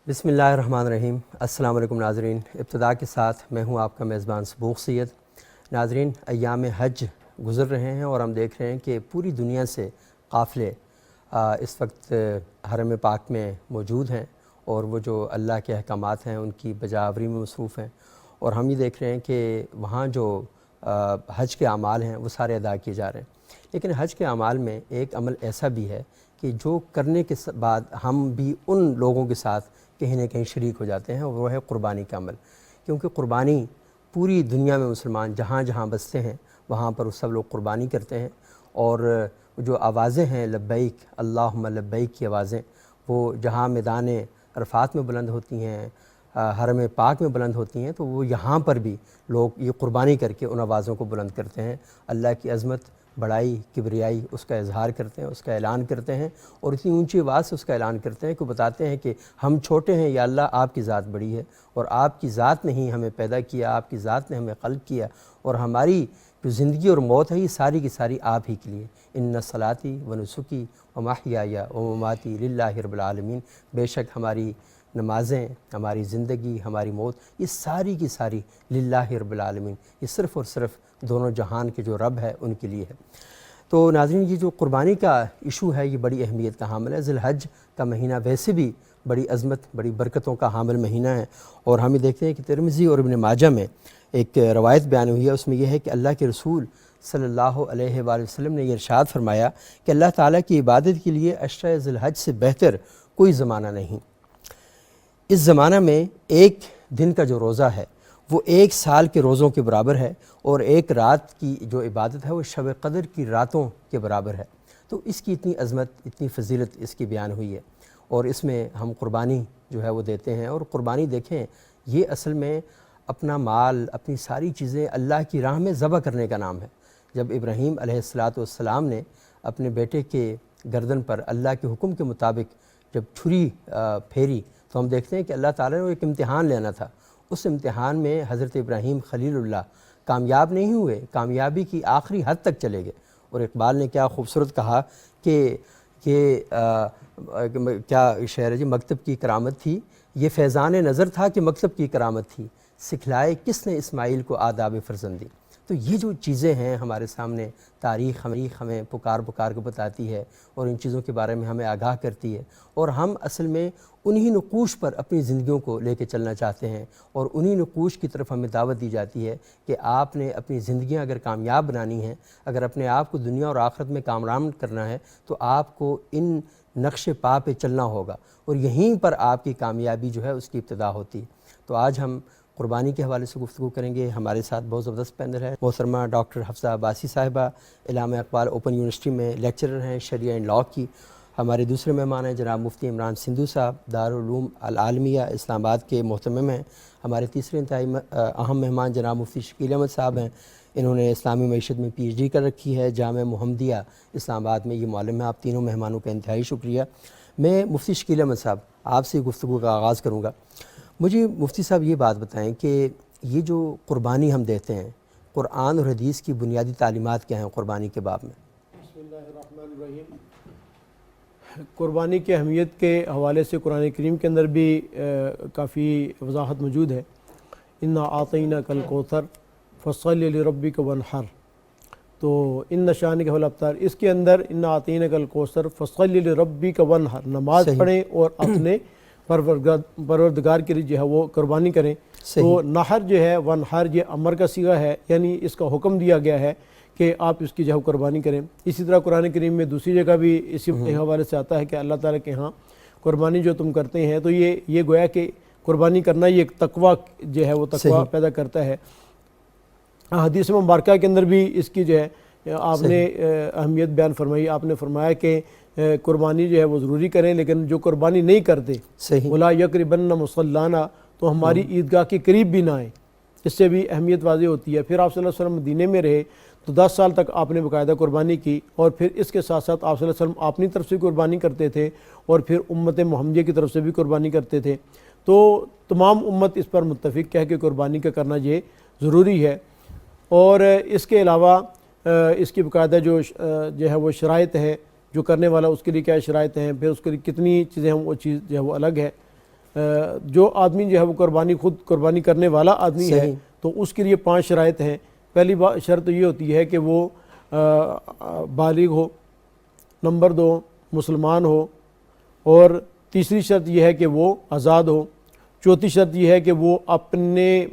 بسم اللہ الرحمن الرحیم۔ السلام علیکم ناظرین، ابتدا کے ساتھ میں ہوں آپ کا میزبان صبوغ سید۔ ناظرین، ایام حج گزر رہے ہیں اور ہم دیکھ رہے ہیں کہ پوری دنیا سے قافلے اس وقت حرم پاک میں موجود ہیں اور وہ جو اللہ کے احکامات ہیں ان کی بجا آوری میں مصروف ہیں، اور ہم یہ دیکھ رہے ہیں کہ وہاں جو حج کے اعمال ہیں وہ سارے ادا کیے جا رہے ہیں۔ لیکن حج کے اعمال میں ایک عمل ایسا بھی ہے کہ جو کرنے کے بعد ہم بھی ان لوگوں کے ساتھ کہیں نہ کہیں شریک ہو جاتے ہیں، اور وہ ہے قربانی کا عمل۔ کیونکہ قربانی پوری دنیا میں مسلمان جہاں جہاں بستے ہیں وہاں پر سب لوگ قربانی کرتے ہیں، اور جو آوازیں ہیں لبیک اللہم لبیک کی آوازیں، وہ جہاں میدان عرفات میں بلند ہوتی ہیں، حرم پاک میں بلند ہوتی ہیں، تو وہ یہاں پر بھی لوگ یہ قربانی کر کے ان آوازوں کو بلند کرتے ہیں، اللہ کی عظمت، بڑائی، کبریائی اس کا اظہار کرتے ہیں، اس کا اعلان کرتے ہیں، اور اتنی اونچی آواز سے اس کا اعلان کرتے ہیں کہ بتاتے ہیں کہ ہم چھوٹے ہیں یا اللہ آپ کی ذات بڑی ہے، اور آپ کی ذات نے ہی ہمیں پیدا کیا، آپ کی ذات نے ہمیں خلق کیا، اور ہماری جو زندگی اور موت ہے یہ ساری کی ساری آپ ہی کے لیے۔ ان صلاتی و نسکی و محیای و مماتی للہ رب العالمین، بے شک ہماری نمازیں، ہماری زندگی، ہماری موت، یہ ساری کی ساری للہ رب العالمین، یہ صرف اور صرف دونوں جہان کے جو رب ہے ان کے لیے ہے۔ تو ناظرین، یہ جو قربانی کا ایشو ہے یہ بڑی اہمیت کا حامل ہے۔ ذی الحج کا مہینہ ویسے بھی بڑی عظمت، بڑی برکتوں کا حامل مہینہ ہے، اور ہم یہ دیکھتے ہیں کہ ترمذی اور ابن ماجہ میں ایک روایت بیان ہوئی ہے، اس میں یہ ہے کہ اللہ کے رسول صلی اللہ علیہ وآلہ وسلم نے یہ ارشاد فرمایا کہ اللہ تعالیٰ کی عبادت کے لیے عشرہ ذی الحج سے بہتر کوئی زمانہ نہیں۔ اس زمانہ میں ایک دن کا جو روزہ ہے وہ ایک سال کے روزوں کے برابر ہے، اور ایک رات کی جو عبادت ہے وہ شب قدر کی راتوں کے برابر ہے۔ تو اس کی اتنی عظمت، اتنی فضیلت اس کی بیان ہوئی ہے، اور اس میں ہم قربانی جو ہے وہ دیتے ہیں۔ اور قربانی دیکھیں، یہ اصل میں اپنا مال، اپنی ساری چیزیں اللہ کی راہ میں ذبح کرنے کا نام ہے۔ جب ابراہیم علیہ السلام نے اپنے بیٹے کے گردن پر اللہ کے حکم کے مطابق جب چھری پھیری، تو ہم دیکھتے ہیں کہ اللہ تعالیٰ نے ایک امتحان لینا تھا۔ اس امتحان میں حضرت ابراہیم خلیل اللہ کامیاب نہیں ہوئے، کامیابی کی آخری حد تک چلے گئے۔ اور اقبال نے کیا خوبصورت کہا کہ یہ کیا شعر ہے جی، مکتب کی کرامت تھی، یہ فیضان نظر تھا کہ مکتب کی کرامت تھی، سکھلائے کس نے اسماعیل کو آداب فرزندی۔ تو یہ جو چیزیں ہیں ہمارے سامنے، تاریخ ہمیں پکار کے بتاتی ہے، اور ان چیزوں کے بارے میں ہمیں آگاہ کرتی ہے، اور ہم اصل میں انہی نقوش پر اپنی زندگیوں کو لے کے چلنا چاہتے ہیں، اور انہی نقوش کی طرف ہمیں دعوت دی جاتی ہے کہ آپ نے اپنی زندگیاں اگر کامیاب بنانی ہیں، اگر اپنے آپ کو دنیا اور آخرت میں کامران کرنا ہے، تو آپ کو ان نقش پا پہ چلنا ہوگا، اور یہیں پر آپ کی کامیابی جو ہے اس کی ابتدا ہوتی ہے۔ تو آج ہم قربانی کے حوالے سے گفتگو کریں گے۔ ہمارے ساتھ بہت زبردست پینل ہے۔ محترمہ ڈاکٹر حفصہ عباسی صاحبہ علامہ اقبال اوپن یونیورسٹی میں لیکچرر ہیں شریعہ اینڈ لاء کی۔ ہمارے دوسرے مہمان ہیں جناب مفتی عمران سندھو صاحب، دارالعلوم العالمیہ اسلام آباد کے محتمم ہیں۔ ہمارے تیسرے انتہائی اہم مہمان جناب مفتی شکیل احمد صاحب ہیں، انہوں نے اسلامی معیشت میں پی ایچ ڈی کر رکھی ہے، جامعہ محمدیہ اسلام آباد میں یہ معلم ہیں۔ آپ تینوں مہمانوں کا انتہائی شکریہ۔ میں مفتی شکیل احمد صاحب آپ سے گفتگو کا آغاز کروں گا۔ مجھے مفتی صاحب یہ بات بتائیں کہ یہ جو قربانی ہم دیتے ہیں، قرآن اور حدیث کی بنیادی تعلیمات کیا ہیں قربانی کے باب میں؟ بسم اللہ الرحمن الرحیم۔ قربانی کی اہمیت کے حوالے سے قرآن کریم کے اندر بھی کافی وضاحت موجود ہے۔ انا اعطیناک الکوثر فصلی لربک وانحر، تو ان شانک هو الابتر، اس کے اندر انا اعطیناک الکوثر فصلی لربک وانحر، نماز پڑھیں اور اپنے پروردگار کے لیے جو ہے وہ قربانی کریں۔ تو نحر جو ہے وانحر یہ امر کا صیغہ ہے، یعنی اس کا حکم دیا گیا ہے کہ آپ اس کی جو ہے قربانی کریں۔ اسی طرح قرآن کریم میں دوسری جگہ بھی اسی حوالے سے آتا ہے کہ اللہ تعالیٰ کے ہاں قربانی جو تم کرتے ہیں، تو یہ گویا کہ قربانی کرنا یہ ایک تقویٰ جو ہے وہ تقویٰ پیدا کرتا ہے۔ حدیث مبارکہ کے اندر بھی اس کی جو ہے آپ نے اہمیت بیان فرمائی۔ آپ نے فرمایا کہ قربانی جو ہے وہ ضروری کریں، لیکن جو قربانی نہیں کرتے وَلَا يَقْرِبَنَّ مُصَلَّانَا، تو ہماری عیدگاہ کے قریب بھی نہ آئیں۔ اس سے بھی اہمیت واضح ہوتی ہے۔ پھر آپ صلی اللہ علیہ وسلم مدینے میں رہے تو 10 سال تک آپ نے باقاعدہ قربانی کی، اور پھر اس کے ساتھ ساتھ آپ صلی اللہ علیہ وسلم اپنی طرف سے قربانی کرتے تھے، اور پھر امت محمدیہ کی طرف سے بھی قربانی کرتے تھے۔ تو تمام امت اس پر متفق ہے کہ قربانی کا کرنا یہ ضروری ہے۔ اور اس کے علاوہ اس کی باقاعدہ جو ہے وہ شرائط ہے، جو کرنے والا اس کے لیے کیا شرائط ہیں، پھر اس کے لیے کتنی چیزیں ہیں، وہ چیز جو ہے وہ الگ ہے۔ جو آدمی جو ہے وہ قربانی خود قربانی کرنے والا آدمی ہے صحیح۔ تو اس کے لیے 5 شرائط ہیں۔ پہلی شرط یہ ہوتی ہے کہ وہ بالغ ہو، نمبر 2 مسلمان ہو، اور تیسری شرط یہ ہے کہ وہ آزاد ہو، چوتھی شرط یہ ہے کہ وہ اپنے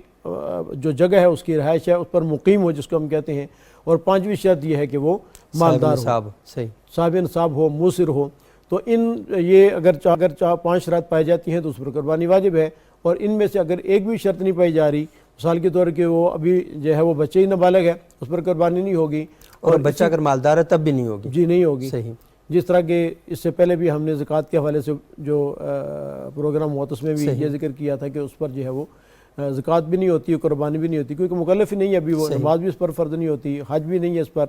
جو جگہ ہے اس کی رہائش ہے اس پر مقیم ہو جس کو ہم کہتے ہیں، اور 5ویں شرط یہ ہے کہ وہ مالدار ہو، صاحب صحیح، صاحب نصاب ہو، موسر ہو۔ تو یہ اگر 5 شرائط پائی جاتی ہیں تو اس پر قربانی واجب ہے، اور ان میں سے اگر ایک بھی شرط نہیں پائی جا رہی، مثال کے طور کہ وہ ابھی جو ہے وہ بچے ہی نابالغ ہے، اس پر قربانی نہیں ہوگی، اور بچہ اگر مالدار ہے تب بھی نہیں ہوگی۔ جی نہیں ہوگی۔ صحیح، جس طرح کہ اس سے پہلے بھی ہم نے زکوٰۃ کے حوالے سے جو پروگرام ہوا تو اس میں بھی یہ ذکر کیا تھا کہ اس پر جو ہے وہ زکوٰۃ بھی نہیں ہوتی، قربانی بھی نہیں ہوتی، کیونکہ مکلف ہی نہیں ہے ابھی، وہ نماز بھی اس پر فرض نہیں ہوتی، حج بھی نہیں ہے اس پر،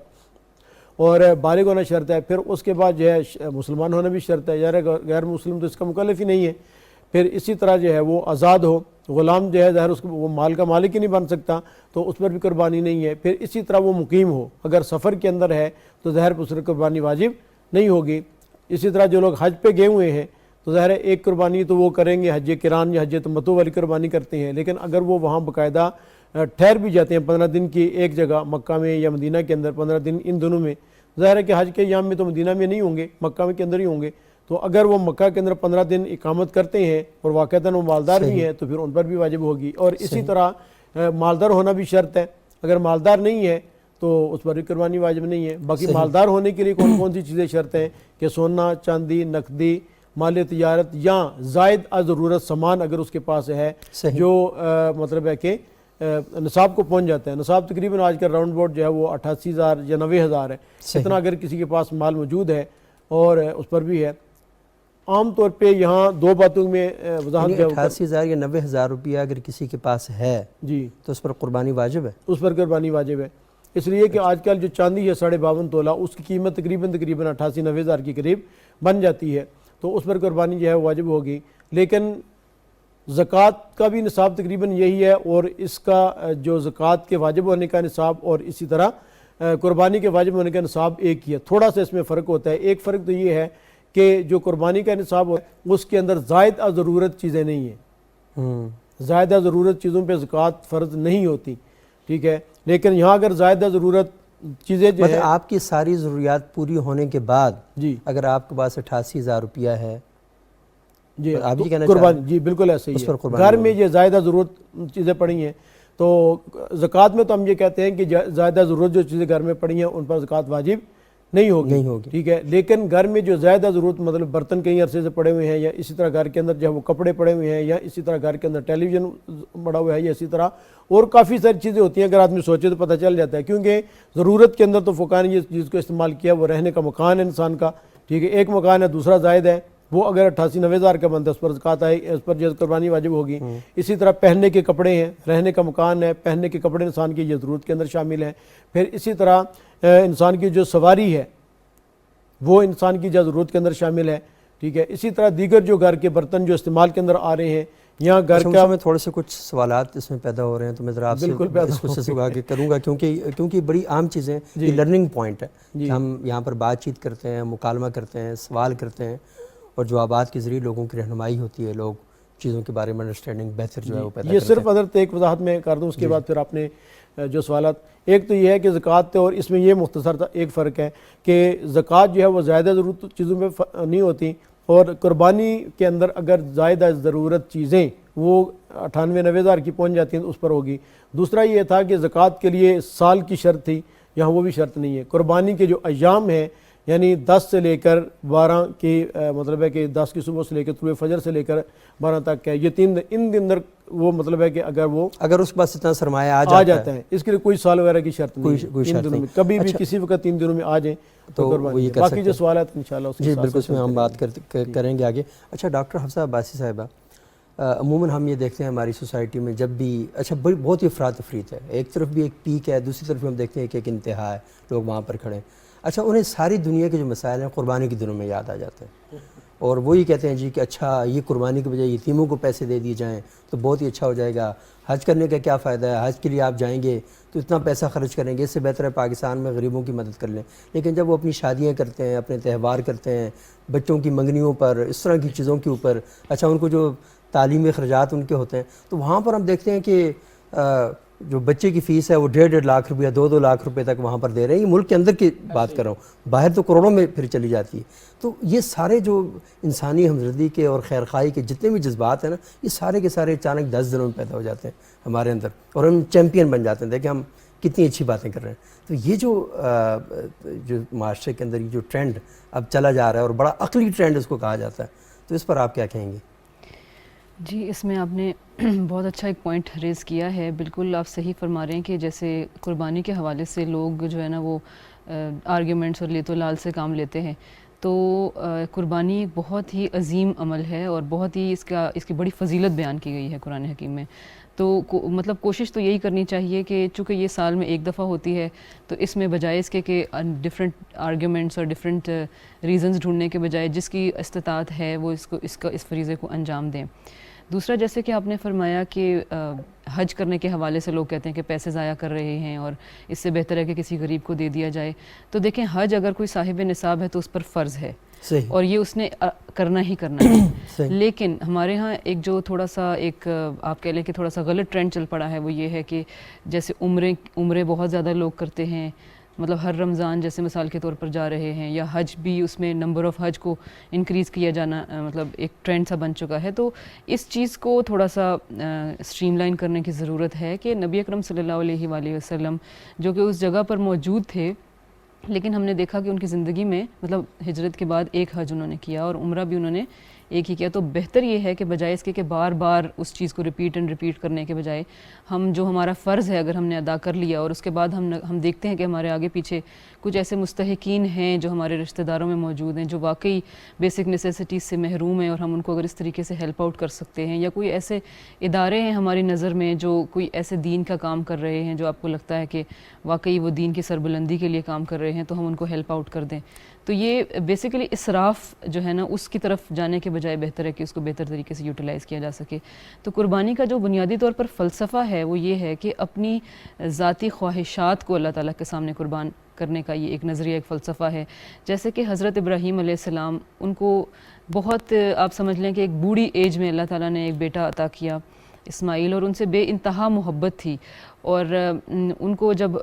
اور بالغ ہونا شرط ہے۔ پھر اس کے بعد جو ہے مسلمان ہونا بھی شرط ہے، یار غیر مسلم تو اس کا مکلف ہی نہیں ہے۔ پھر اسی طرح جو ہے وہ آزاد ہو، غلام جو ہے ظاہر اس کو وہ مال کا مالک ہی نہیں بن سکتا تو اس پر بھی قربانی نہیں ہے۔ پھر اسی طرح وہ مقیم ہو، اگر سفر کے اندر ہے تو ظاہر اس پر قربانی واجب نہیں ہوگی۔ اسی طرح جو لوگ حج پہ گئے ہوئے ہیں تو ظاہر ہے ایک قربانی تو وہ کریں گے، حج قران یا حج تمتع والی قربانی کرتے ہیں، لیکن اگر وہ وہاں باقاعدہ ٹھہر بھی جاتے ہیں 15 دن کی ایک جگہ مکہ میں یا مدینہ کے اندر، 15 دن ان دنوں میں، ظاہر ہے کہ حج کے ایام میں تو مدینہ میں نہیں ہوں گے، مکہ کے اندر ہی ہوں گے، تو اگر وہ مکہ کے اندر 15 دن اقامت کرتے ہیں اور واقعتاً وہ مالدار بھی ہیں تو پھر ان پر بھی واجب ہوگی۔ اور اسی طرح مالدار ہونا بھی شرط ہے، اگر مالدار نہیں ہے تو اس پر بھی قربانی واجب نہیں ہے۔ باقی مالدار ہونے کے لیے کون کون سی چیزیں شرط ہیں کہ سونا، چاندی، نقدی، مال تجارت یا زائد از ضرورت سامان اگر اس کے پاس ہے جو مطلب ہے کہ نصاب کو پہنچ جاتا ہے۔ نصاب تقریباً آج کل راؤنڈ بورڈ جو ہے وہ 88,000 یا 90,000 ہے، اتنا اگر کسی کے پاس مال موجود ہے اور اس پر بھی ہے۔ عام طور پہ یہاں 2 باتوں میں وضاحت جو 88,000 یا 90,000 روپیہ اگر کسی کے پاس ہے جی تو اس پر قربانی واجب ہے، اس پر قربانی واجب ہے، اس لیے کہ آج کل جو چاندی ہے 52.5 تولہ اس کی قیمت تقریباً 88-90,000 کے قریب بن جاتی ہے، تو اس پر قربانی جو ہے واجب ہوگی۔ لیکن زکوٰۃ کا بھی نصاب تقریباً یہی ہے، اور اس کا جو زکوٰۃ کے واجب ہونے کا نصاب اور اسی طرح قربانی کے واجب ہونے کا نصاب ایک ہی ہے، تھوڑا سا اس میں فرق ہوتا ہے۔ ایک فرق تو یہ ہے کہ جو قربانی کا نصاب ہے اس کے اندر زائد از ضرورت چیزیں نہیں ہیں، زائد از ضرورت چیزوں پہ زکوٰۃ فرض نہیں ہوتی، ٹھیک ہے، لیکن یہاں اگر زائد از ضرورت چیزیں جو ہے آپ کی ساری ضروریات پوری ہونے کے بعد جی اگر آپ کے پاس 88,000 روپیہ ہے جی آپ یہ کہنا قربانی جی بالکل ایسے ہی ہے، گھر میں یہ زائدہ ضرورت چیزیں پڑی ہیں تو زکوٰۃ میں تو ہم یہ کہتے ہیں کہ زائدہ ضرورت جو چیزیں گھر میں پڑی ہیں ان پر زکوٰۃ واجب نہیں ہوگی، ٹھیک ہے، لیکن گھر میں جو زائدہ ضرورت مطلب برتن کئی عرصے سے پڑے ہوئے ہیں، یا اسی طرح گھر کے اندر جو ہے وہ کپڑے پڑے ہوئے ہیں، یا اسی طرح گھر کے اندر ٹیلی ویژن پڑا ہوا ہے، یا اسی طرح اور کافی ساری چیزیں ہوتی ہیں، اگر آدمی سوچے تو پتہ چل جاتا ہے، کیونکہ ضرورت کے اندر تو فقہاء نے یہ چیز کو استعمال کیا، وہ رہنے کا مکان ہے انسان کا، ٹھیک ہے، ایک مکان ہے دوسرا زائد ہے، وہ اگر 88-90,000 کا بنتا ہے اس پر زکوٰۃ آئے، اس پر جو قربانی واجب ہوگی۔ اسی طرح پہننے کے کپڑے ہیں، رہنے کا مکان ہے، پہننے کے کپڑے انسان کی یہ ضرورت کے اندر شامل ہیں۔ پھر اسی طرح انسان کی جو سواری ہے وہ انسان کی ضرورت کے اندر شامل ہے، ٹھیک ہے، اسی طرح دیگر جو گھر کے برتن جو استعمال کے اندر آ رہے ہیں، یا گھر کا میں تھوڑے سے کچھ سوالات اس میں پیدا ہو رہے ہیں تو میں ذرا آپ سے اس کو سسوا کے کروں گا، کیونکہ بڑی عام چیزیں یہ لرننگ پوائنٹ ہے کہ ہم یہاں پر بات چیت کرتے ہیں، مکالمہ کرتے ہیں، سوال کرتے ہیں، اور جوابات کے ذریعے لوگوں کی رہنمائی ہوتی ہے، لوگ چیزوں کے بارے میں انڈرسٹینڈنگ بہتر جو ہے وہ پیدا کرتے ہیں۔ یہ صرف حضرت ایک وضاحت میں کر دوں، اس کے بعد پھر آپ نے جو سوالات، ایک تو یہ ہے کہ زکوٰۃ، اور اس میں یہ مختصر ایک فرق ہے کہ زکوٰۃ جو ہے وہ زائدہ ضرورت چیزوں میں نہیں ہوتی، اور قربانی کے اندر اگر زائدہ ضرورت چیزیں وہ 98-90,000 کی پہنچ جاتی ہیں تو اس پر ہوگی۔ دوسرا یہ تھا کہ زکوٰۃ کے لیے سال کی شرط تھی، یہاں وہ بھی شرط نہیں ہے۔ قربانی کے جو ایام ہیں یعنی 10 سے لے کر 12 کی مطلب ہے کہ 10 کی صبح سے لے کر طلوع فجر سے لے کر 12 تک ہے، یہ 3 دن، ان دن اندر وہ مطلب ہے کہ اگر اس کے پاس اتنا سرمایہ آ جاتا ہے، اس کے لیے کوئی سال وغیرہ کی شرط نہیں ہے، ان دنوں میں کبھی بھی کسی وقت 3 دنوں میں آ جائیں تو قربانی۔ باقی جو سوالات انشاءاللہ اس کے ساتھ بالکل اس میں ہم بات کریں گے آگے۔ اچھا ڈاکٹر حفصہ عباسی صاحبہ، عموماً ہم یہ دیکھتے ہیں ہماری سوسائٹی میں جب بھی بہت ہی افراط تفریط ہے، ایک طرف بھی ایک پیک ہے، دوسری طرف بھی ہم دیکھتے ہیں کہ ایک انتہا ہے، لوگ وہاں پر کھڑے ہیں۔ اچھا انہیں ساری دنیا کے جو مسائل ہیں قربانی کے دنوں میں یاد آ جاتے ہیں، اور وہی کہتے ہیں جی کہ اچھا یہ قربانی کے بجائے یتیموں کو پیسے دے دیے جائیں تو بہت ہی اچھا ہو جائے گا، حج کرنے کا کیا فائدہ ہے، حج کے لیے آپ جائیں گے تو اتنا پیسہ خرچ کریں گے، اس سے بہتر ہے پاکستان میں غریبوں کی مدد کر لیں۔ لیکن جب وہ اپنی شادیاں کرتے ہیں، اپنے تہوار کرتے ہیں، بچوں کی منگنیوں پر، اس طرح کی چیزوں کے اوپر، اچھا ان کو جو تعلیمی اخراجات ان کے ہوتے ہیں، تو وہاں پر ہم دیکھتے ہیں کہ جو بچے کی فیس ہے وہ 1.5 لاکھ روپیہ 2 لاکھ روپے تک وہاں پر دے رہے ہیں. یہ ملک کے اندر کی بات کر رہا ہوں، باہر تو کروڑوں میں پھر چلی جاتی ہے. تو یہ سارے جو انسانی ہمدردی کے اور خیرخواہی کے جتنے بھی جذبات ہیں نا، یہ سارے کے سارے اچانک 10 دنوں میں پیدا ہو جاتے ہیں ہمارے اندر، اور ہم چیمپئن بن جاتے ہیں. دیکھیں ہم کتنی اچھی باتیں کر رہے ہیں. تو یہ جو معاشرے کے اندر یہ جو ٹرینڈ اب چلا جا رہا ہے، اور بڑا عقلی ٹرینڈ اس کو کہا جاتا ہے، تو اس پر آپ کیا کہیں گے؟ جی، اس میں آپ نے بہت اچھا ایک پوائنٹ ریز کیا ہے. بالکل آپ صحیح فرما رہے ہیں کہ جیسے قربانی کے حوالے سے لوگ جو ہے نا وہ آرگیومنٹس اور لیت و لال سے کام لیتے ہیں. تو قربانی ایک بہت ہی عظیم عمل ہے اور بہت ہی اس کی بڑی فضیلت بیان کی گئی ہے قرآن حکیم میں. تو مطلب کوشش تو یہی کرنی چاہیے کہ چونکہ یہ سال میں ایک دفعہ ہوتی ہے، تو اس میں بجائے اس کے کہ ڈفرینٹ آرگیومنٹس اور ڈفرینٹ ریزنز ڈھونڈنے کے بجائے جس کی استطاعت ہے وہ اس فریضے کو انجام دیں. دوسرا، جیسے کہ آپ نے فرمایا کہ حج کرنے کے حوالے سے لوگ کہتے ہیں کہ پیسے ضائع کر رہے ہیں اور اس سے بہتر ہے کہ کسی غریب کو دے دیا جائے. تو دیکھیں، حج اگر کوئی صاحب نصاب ہے تو اس پر فرض ہے، صحیح. اور یہ اس نے کرنا ہی کرنا ہے. صحیح. لیکن ہمارے ہاں ایک جو تھوڑا سا ایک آپ کہہ لیں کہ تھوڑا سا غلط ٹرینڈ چل پڑا ہے، وہ یہ ہے کہ جیسے عمرے بہت زیادہ لوگ کرتے ہیں، مطلب ہر رمضان جیسے مثال کے طور پر جا رہے ہیں، یا حج بھی اس میں نمبر آف حج کو انکریز کیا جانا مطلب ایک ٹرینڈ سا بن چکا ہے. تو اس چیز کو تھوڑا سا اسٹریم لائن کرنے کی ضرورت ہے کہ نبی اکرم صلی اللہ علیہ وآلہ وسلم جو کہ اس جگہ پر موجود تھے، لیکن ہم نے دیکھا کہ ان کی زندگی میں مطلب ہجرت کے بعد ایک حج انہوں نے کیا اور عمرہ بھی انہوں نے ایک ہی کیا. تو بہتر یہ ہے کہ بجائے اس کے کہ بار بار اس چیز کو ریپیٹ کرنے کے بجائے ہم جو ہمارا فرض ہے اگر ہم نے ادا کر لیا، اور اس کے بعد ہم دیکھتے ہیں کہ ہمارے آگے پیچھے کچھ ایسے مستحقین ہیں جو ہمارے رشتہ داروں میں موجود ہیں جو واقعی بیسک نیسیسٹیز سے محروم ہیں، اور ہم ان کو اگر اس طریقے سے ہیلپ آؤٹ کر سکتے ہیں، یا کوئی ایسے ادارے ہیں ہماری نظر میں جو کوئی ایسے دین کا کام کر رہے ہیں جو آپ کو لگتا ہے کہ واقعی وہ دین کی سربلندی کے لیے کام کر رہے ہیں، تو ہم ان کو ہیلپ آؤٹ کر دیں. تو یہ بیسیکلی اسراف جو ہے نا اس کی طرف جانے کے بجائے بہتر ہے کہ اس کو بہتر طریقے سے یوٹیلائز کیا جا سکے. تو قربانی کا جو بنیادی طور پر فلسفہ ہے وہ یہ ہے کہ اپنی ذاتی خواہشات کو اللہ تعالیٰ کے سامنے قربان کرنے کا یہ ایک نظریہ، ایک فلسفہ ہے. جیسے کہ حضرت ابراہیم علیہ السلام، ان کو بہت آپ سمجھ لیں کہ ایک بوڑھی ایج میں اللہ تعالیٰ نے ایک بیٹا عطا کیا اسماعیل، اور ان سے بے انتہا محبت تھی. اور ان کو جب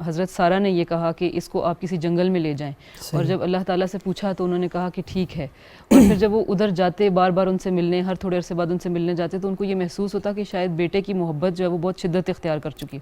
حضرت سارہ نے یہ کہا کہ اس کو آپ کسی جنگل میں لے جائیں، اور جب اللہ تعالیٰ سے پوچھا تو انہوں نے کہا کہ ٹھیک ہے. اور پھر جب وہ ادھر جاتے بار بار ان سے ملنے، ہر تھوڑے عرصے بعد ان سے ملنے جاتے، تو ان کو یہ محسوس ہوتا کہ شاید بیٹے کی محبت جو ہے وہ بہت شدت اختیار کر چکی.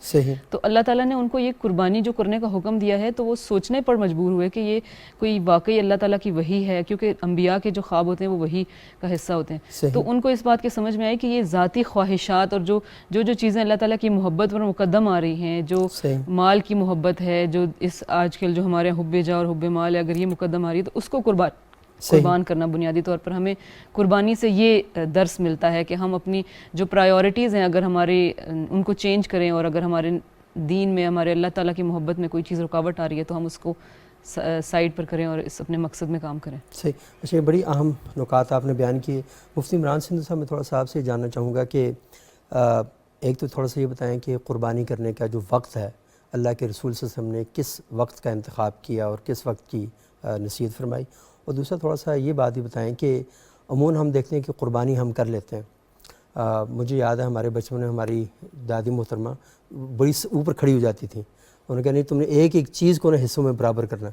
تو اللہ تعالیٰ نے ان کو یہ قربانی جو کرنے کا حکم دیا ہے، تو وہ سوچنے پر مجبور ہوئے کہ یہ کوئی واقعی اللہ تعالیٰ کی وحی ہے، کیونکہ انبیاء کے جو خواب ہوتے ہیں وہ وحی کا حصہ ہوتے ہیں. تو ان کو اس بات کی سمجھ میں آئی کہ یہ ذاتی خواہشات اور جو چیزیں اللہ تعالیٰ کی محبت پر مقدم آ رہی ہیں، جو مال کی محبت ہے، جو اس آج کل جو ہمارے حب جا اور حب مال ہے، اگر یہ مقدم آ رہی ہے تو اس کو قربان کرنا. بنیادی طور پر ہمیں قربانی سے یہ درس ملتا ہے کہ ہم اپنی جو پرائیورٹیز ہیں اگر ہماری ان کو چینج کریں، اور اگر ہمارے دین میں ہمارے اللہ تعالیٰ کی محبت میں کوئی چیز رکاوٹ آ رہی ہے تو ہم اس کو سائڈ پر کریں اور اس اپنے مقصد میں کام کریں. صحیح. اچھا، یہ بڑی اہم نکات آپ نے بیان کیے. مفتی عمران سندھ صاحب، میں تھوڑا سا آپ سے جاننا چاہوں گا کہ ایک تو تھوڑا سا یہ بتائیں کہ قربانی کرنے کا جو وقت ہے، اللہ کے رسول صلی اللہ علیہ وسلم نے کس وقت کا انتخاب کیا اور کس وقت کی نصیحت فرمائی. اور دوسرا تھوڑا سا یہ بات بھی بتائیں کہ عموماً ہم دیکھتے ہیں کہ قربانی ہم کر لیتے ہیں. مجھے یاد ہے ہمارے بچپن میں ہماری دادی محترمہ بڑی اوپر کھڑی ہو جاتی تھیں، انہوں نے کہا نہیں تم نے ایک ایک چیز کو نا حصوں میں برابر کرنا.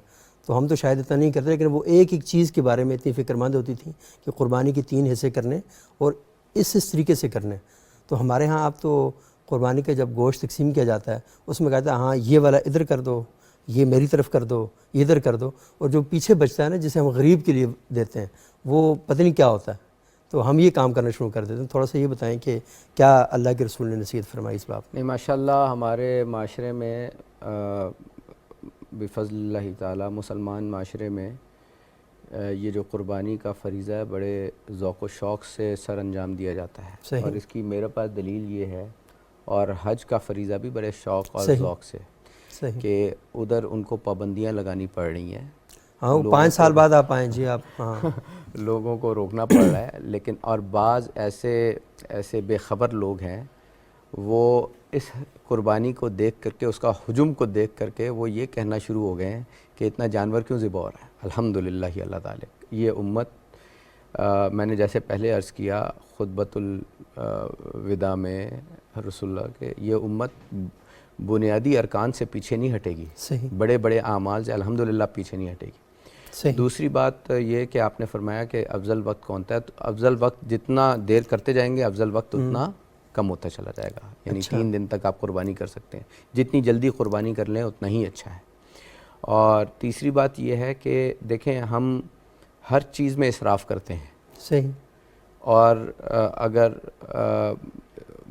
تو ہم تو شاید اتنا نہیں کرتے، لیکن وہ ایک ایک چیز کے بارے میں اتنی فکر مند ہوتی تھیں کہ قربانی کے 3 حصے کرنے اور اس طریقے سے کرنے. تو ہمارے ہاں آپ تو قربانی کا جب گوشت تقسیم کیا جاتا ہے اس میں کہتا ہے ہاں یہ والا ادھر کر دو، یہ میری طرف کر دو، یہ ادھر کر دو، اور جو پیچھے بچتا ہے نا جسے ہم غریب کے لیے دیتے ہیں وہ پتہ نہیں کیا ہوتا ہے. تو ہم یہ کام کرنا شروع کر دیتے ہیں. تھوڑا سا یہ بتائیں کہ کیا اللہ کے رسول نے نصیحت فرمائی اس باب میں؟ نہیں، ماشاءاللہ ہمارے معاشرے میں بفضل اللہ تعالیٰ مسلمان معاشرے میں یہ جو قربانی کا فریضہ ہے بڑے ذوق و شوق سے سر انجام دیا جاتا ہے. اور اس کی میرے پاس دلیل یہ ہے، اور حج کا فریضہ بھی بڑے شوق اور ذوق سے کہ ادھر ان کو پابندیاں لگانی پڑ رہی ہیں. ہاں 5 سال بعد آپ آئیں جی آپ. ہاں لوگوں کو روکنا پڑ رہا ہے. لیکن اور بعض ایسے بے خبر لوگ ہیں، وہ اس قربانی کو دیکھ کر کے، اس کا حجم کو دیکھ کر کے وہ یہ کہنا شروع ہو گئے ہیں کہ اتنا جانور کیوں ذبح ہو رہا ہے. الحمدللہ اللہ تعالیٰ، یہ امت میں نے جیسے پہلے عرض کیا خطبۃ الوداع میں رسول اللہ کے، یہ امت بنیادی ارکان سے پیچھے نہیں ہٹے گی، صحیح، بڑے بڑے اعمال سے الحمدللہ پیچھے نہیں ہٹے گی۔ صحیح، دوسری بات یہ کہ آپ نے فرمایا کہ افضل وقت کون سا ہے، تو افضل وقت جتنا دیر کرتے جائیں گے افضل وقت اتنا کم ہوتا چلا جائے گا، یعنی 3 دن تک آپ قربانی کر سکتے ہیں، جتنی جلدی قربانی کر لیں اتنا ہی اچھا ہے۔ اور تیسری بات یہ ہے کہ دیکھیں ہم ہر چیز میں اسراف کرتے ہیں، صحیح، اور اگر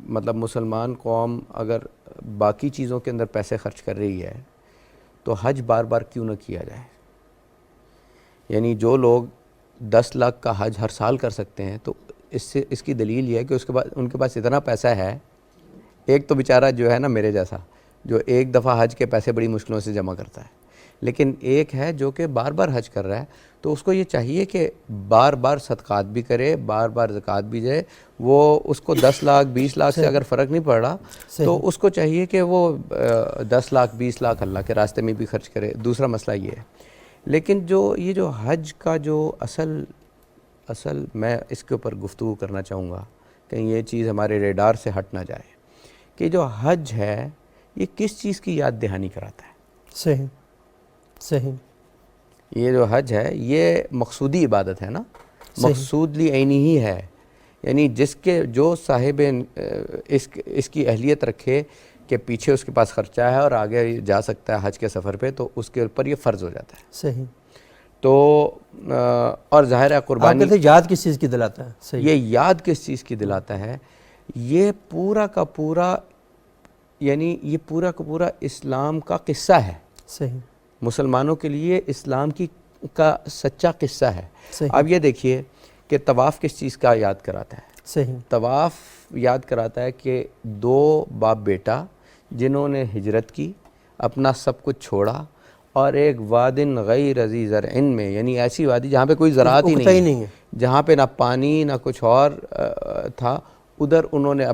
مطلب مسلمان قوم اگر باقی چیزوں کے اندر پیسے خرچ کر رہی ہے تو حج بار بار کیوں نہ کیا جائے؟ یعنی جو لوگ 10 لاکھ کا حج ہر سال کر سکتے ہیں تو اس کی دلیل یہ ہے کہ اس کے بعد ان کے پاس اتنا پیسہ ہے۔ ایک تو بیچارہ جو ہے نا میرے جیسا جو ایک دفعہ حج کے پیسے بڑی مشکلوں سے جمع کرتا ہے، لیکن ایک ہے جو کہ بار بار حج کر رہا ہے، تو اس کو یہ چاہیے کہ بار بار صدقات بھی کرے، بار بار زکوٰۃ بھی دے۔ وہ اس کو 10 لاکھ 20 لاکھ سے اگر فرق نہیں پڑ رہا تو اس کو چاہیے کہ وہ 10 لاکھ 20 لاکھ اللہ کے راستے میں بھی خرچ کرے۔ دوسرا مسئلہ یہ ہے، لیکن یہ جو حج کا جو اصل میں اس کے اوپر گفتگو کرنا چاہوں گا، کہیں یہ چیز ہمارے ریڈار سے ہٹ نہ جائے، کہ جو حج ہے یہ کس چیز کی یاد دہانی کراتا ہے؟ صحیح، صحیح، یہ جو حج ہے یہ مقصودی عبادت ہے نا، مقصود لی عینی ہی ہے، یعنی جو صاحب اس کی اہلیت رکھے کہ پیچھے اس کے پاس خرچہ ہے اور آگے جا سکتا ہے حج کے سفر پہ، تو اس کے اوپر یہ فرض ہو جاتا ہے۔ صحیح، تو اور ظاہر ہے قربانی، آپ کہتے ہیں یاد کس چیز کی دلاتا ہے؟ صحیح، یہ یاد کس چیز کی دلاتا ہے؟ یہ پورا کا پورا یعنی یہ پورا کا پورا اسلام کا قصہ ہے، صحیح، مسلمانوں کے لیے اسلام کا سچا قصہ ہے۔ صحیح، اب یہ دیکھیے کہ طواف کس چیز کا یاد کراتا ہے؟ صحیح، طواف یاد کراتا ہے کہ 2 باپ بیٹا جنہوں نے ہجرت کی، اپنا سب کچھ چھوڑا، اور ایک وادن غیر ذی زرع میں، یعنی ایسی وادی جہاں پہ کوئی زراعت ہی نہیں ہے، جہاں پہ نہ پانی نہ کچھ اور تھا، ادھر انہوں نے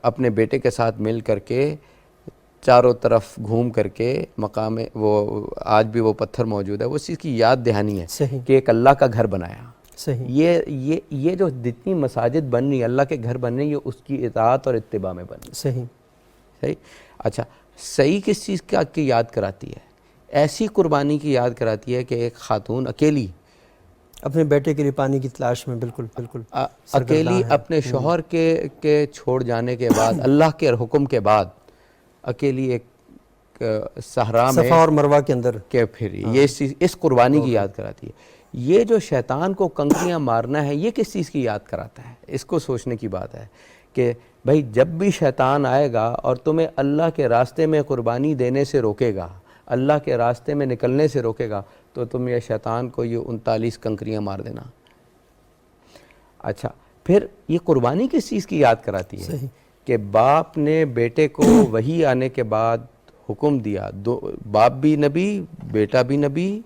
اپنے بیٹے کے ساتھ مل کر کے چاروں طرف گھوم کر کے مقام وہ آج بھی وہ پتھر موجود ہے، وہ اس چیز کی یاد دہانی ہے صحیح، کہ ایک اللہ کا گھر بنایا۔ صحیح، یہ جو جتنی مساجد بن رہی ہیں، اللہ کے گھر بن رہے ہیں، یہ اس کی اطاعت اور اتباع میں بن رہی ہیں۔ صحیح، صحیح۔ اچھا، صحیح کس چیز کی یاد کراتی ہے؟ ایسی قربانی کی یاد کراتی ہے کہ ایک خاتون اکیلی اپنے بیٹے کے لیے پانی کی تلاش میں بالکل اکیلی اپنے شوہر کے چھوڑ جانے کے بعد، اللہ کے حکم کے بعد اکیلی ایک صحرا میں صفا اور مروہ کے اندر کہ پھر یہ اس قربانی کی یاد کراتی ہے۔ یہ جو شیطان کو کنکریاں مارنا ہے، یہ کس چیز کی یاد کراتا ہے؟ اس کو سوچنے کی بات ہے کہ بھائی جب بھی شیطان آئے گا اور تمہیں اللہ کے راستے میں قربانی دینے سے روکے گا، اللہ کے راستے میں نکلنے سے روکے گا، تو تم یہ شیطان کو یہ 39 کنکریاں مار دینا۔ اچھا، پھر یہ قربانی کس چیز کی یاد کراتی ہے؟ کہ باپ نے بیٹے کو وحی آنے کے بعد حکم دیا، باپ بھی نبی بیٹا بھی نبی،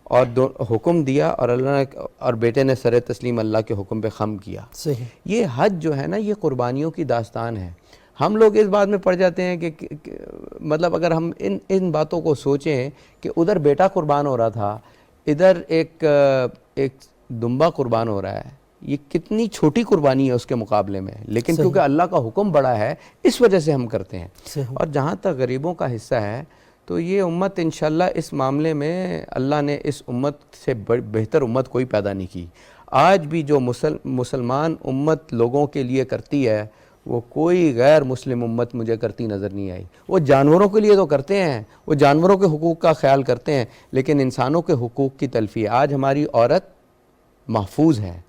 اور حکم دیا، اور اللہ نے اور بیٹے نے سر تسلیم اللہ کے حکم پہ خم کیا۔ صحیح، یہ حج جو ہے نا، یہ قربانیوں کی داستان ہے۔ ہم لوگ اس بات میں پڑ جاتے ہیں کہ مطلب اگر ہم ان باتوں کو سوچیں کہ ادھر بیٹا قربان ہو رہا تھا، ادھر ایک دمبا قربان ہو رہا ہے، یہ کتنی چھوٹی قربانی ہے اس کے مقابلے میں، لیکن کیونکہ اللہ کا حکم بڑا ہے اس وجہ سے ہم کرتے ہیں۔ اور جہاں تک غریبوں کا حصہ ہے، تو یہ امت انشاءاللہ اس معاملے میں اللہ نے اس امت سے بہتر امت کوئی پیدا نہیں کی۔ آج بھی جو مسلمان امت لوگوں کے لیے کرتی ہے، وہ کوئی غیر مسلم امت مجھے کرتی نظر نہیں آئی۔ وہ جانوروں کے لیے تو کرتے ہیں، وہ جانوروں کے حقوق کا خیال کرتے ہیں، لیکن انسانوں کے حقوق کی تلفی ہے۔ آج ہماری عورت محفوظ ہے،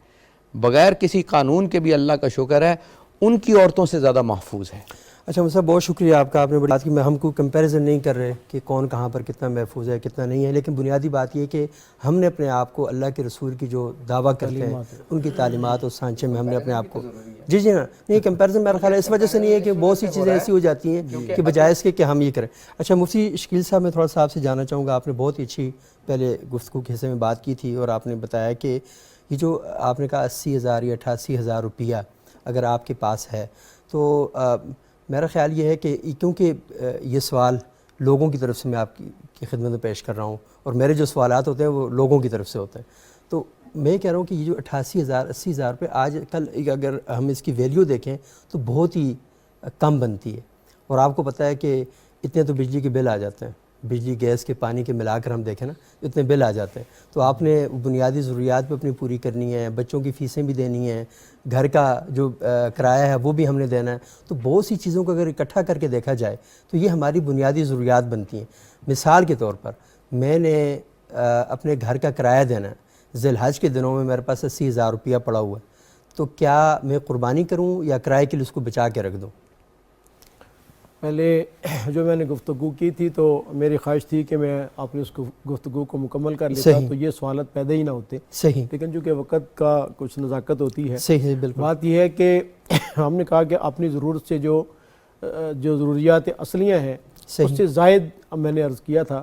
بغیر کسی قانون کے بھی اللہ کا شکر ہے، ان کی عورتوں سے زیادہ محفوظ ہے۔ اچھا مصعب، بہت شکریہ آپ کا، آپ نے بڑی بات کی۔ ہم کو کمپیریزن نہیں کر رہے کہ کون کہاں پر کتنا محفوظ ہے کتنا نہیں ہے، لیکن بنیادی بات یہ کہ ہم نے اپنے آپ کو اللہ کے رسول کی جو دعویٰ کرتے ہیں ان کی تعلیمات اور سانچے میں ہم نے اپنے آپ کو جی ہاں نہیں، کمپیریزن میرا خیال ہے اس وجہ سے نہیں ہے کہ بہت سی چیزیں ایسی ہو جاتی ہیں کہ بجائے اس کے کہ ہم یہ کریں۔ اچھا مفتی شکیل صاحب، میں تھوڑا سا آپ سے جاننا چاہوں گا، آپ نے بہت ہی اچھی پہلے گفتگو کے حصے میں بات کی تھی، اور آپ نے بتایا کہ یہ جو آپ نے کہا 80,000 یا 88,000 روپیہ اگر آپ کے پاس ہے، تو میرا خیال یہ ہے کہ کیونکہ یہ سوال لوگوں کی طرف سے میں آپ کی خدمت میں پیش کر رہا ہوں، اور میرے جو سوالات ہوتے ہیں وہ لوگوں کی طرف سے ہوتے ہیں، تو میں کہہ رہا ہوں کہ یہ جو 88,000 80,000 روپے آج کل اگر ہم اس کی ویلیو دیکھیں تو بہت ہی کم بنتی ہے. اور آپ کو پتہ ہے کہ اتنے تو بجلی کے بل آ جاتے ہیں, بجلی گیس کے پانی کے ملا کر ہم دیکھیں نا اتنے بل آ جاتے ہیں. تو آپ نے بنیادی ضروریات بھی اپنی پوری کرنی ہے, بچوں کی فیسیں بھی دینی ہیں, گھر کا جو کرایہ ہے وہ بھی ہم نے دینا ہے. تو بہت سی چیزوں کو اگر اکٹھا کر کے دیکھا جائے تو یہ ہماری بنیادی ضروریات بنتی ہیں. مثال کے طور پر میں نے اپنے گھر کا کرایہ دینا ہے, ذی الحج کے دنوں میں میرے پاس 80,000 روپیہ پڑا ہوا ہے, تو کیا میں قربانی کروں یا کرائے کے لیے اس کو بچا کے رکھ دوں؟ پہلے جو میں نے گفتگو کی تھی تو میری خواہش تھی کہ میں اپنی اس گفتگو کو مکمل کر لیتا تو یہ سوالات پیدا ہی نہ ہوتے. صحیح. لیکن چونکہ وقت کا کچھ نزاکت ہوتی ہے. صحیح بالکل. بات یہ ہے کہ ہم نے کہا کہ اپنی ضرورت سے جو ضروریات اصلیاں ہیں اس سے زائد میں نے عرض کیا تھا.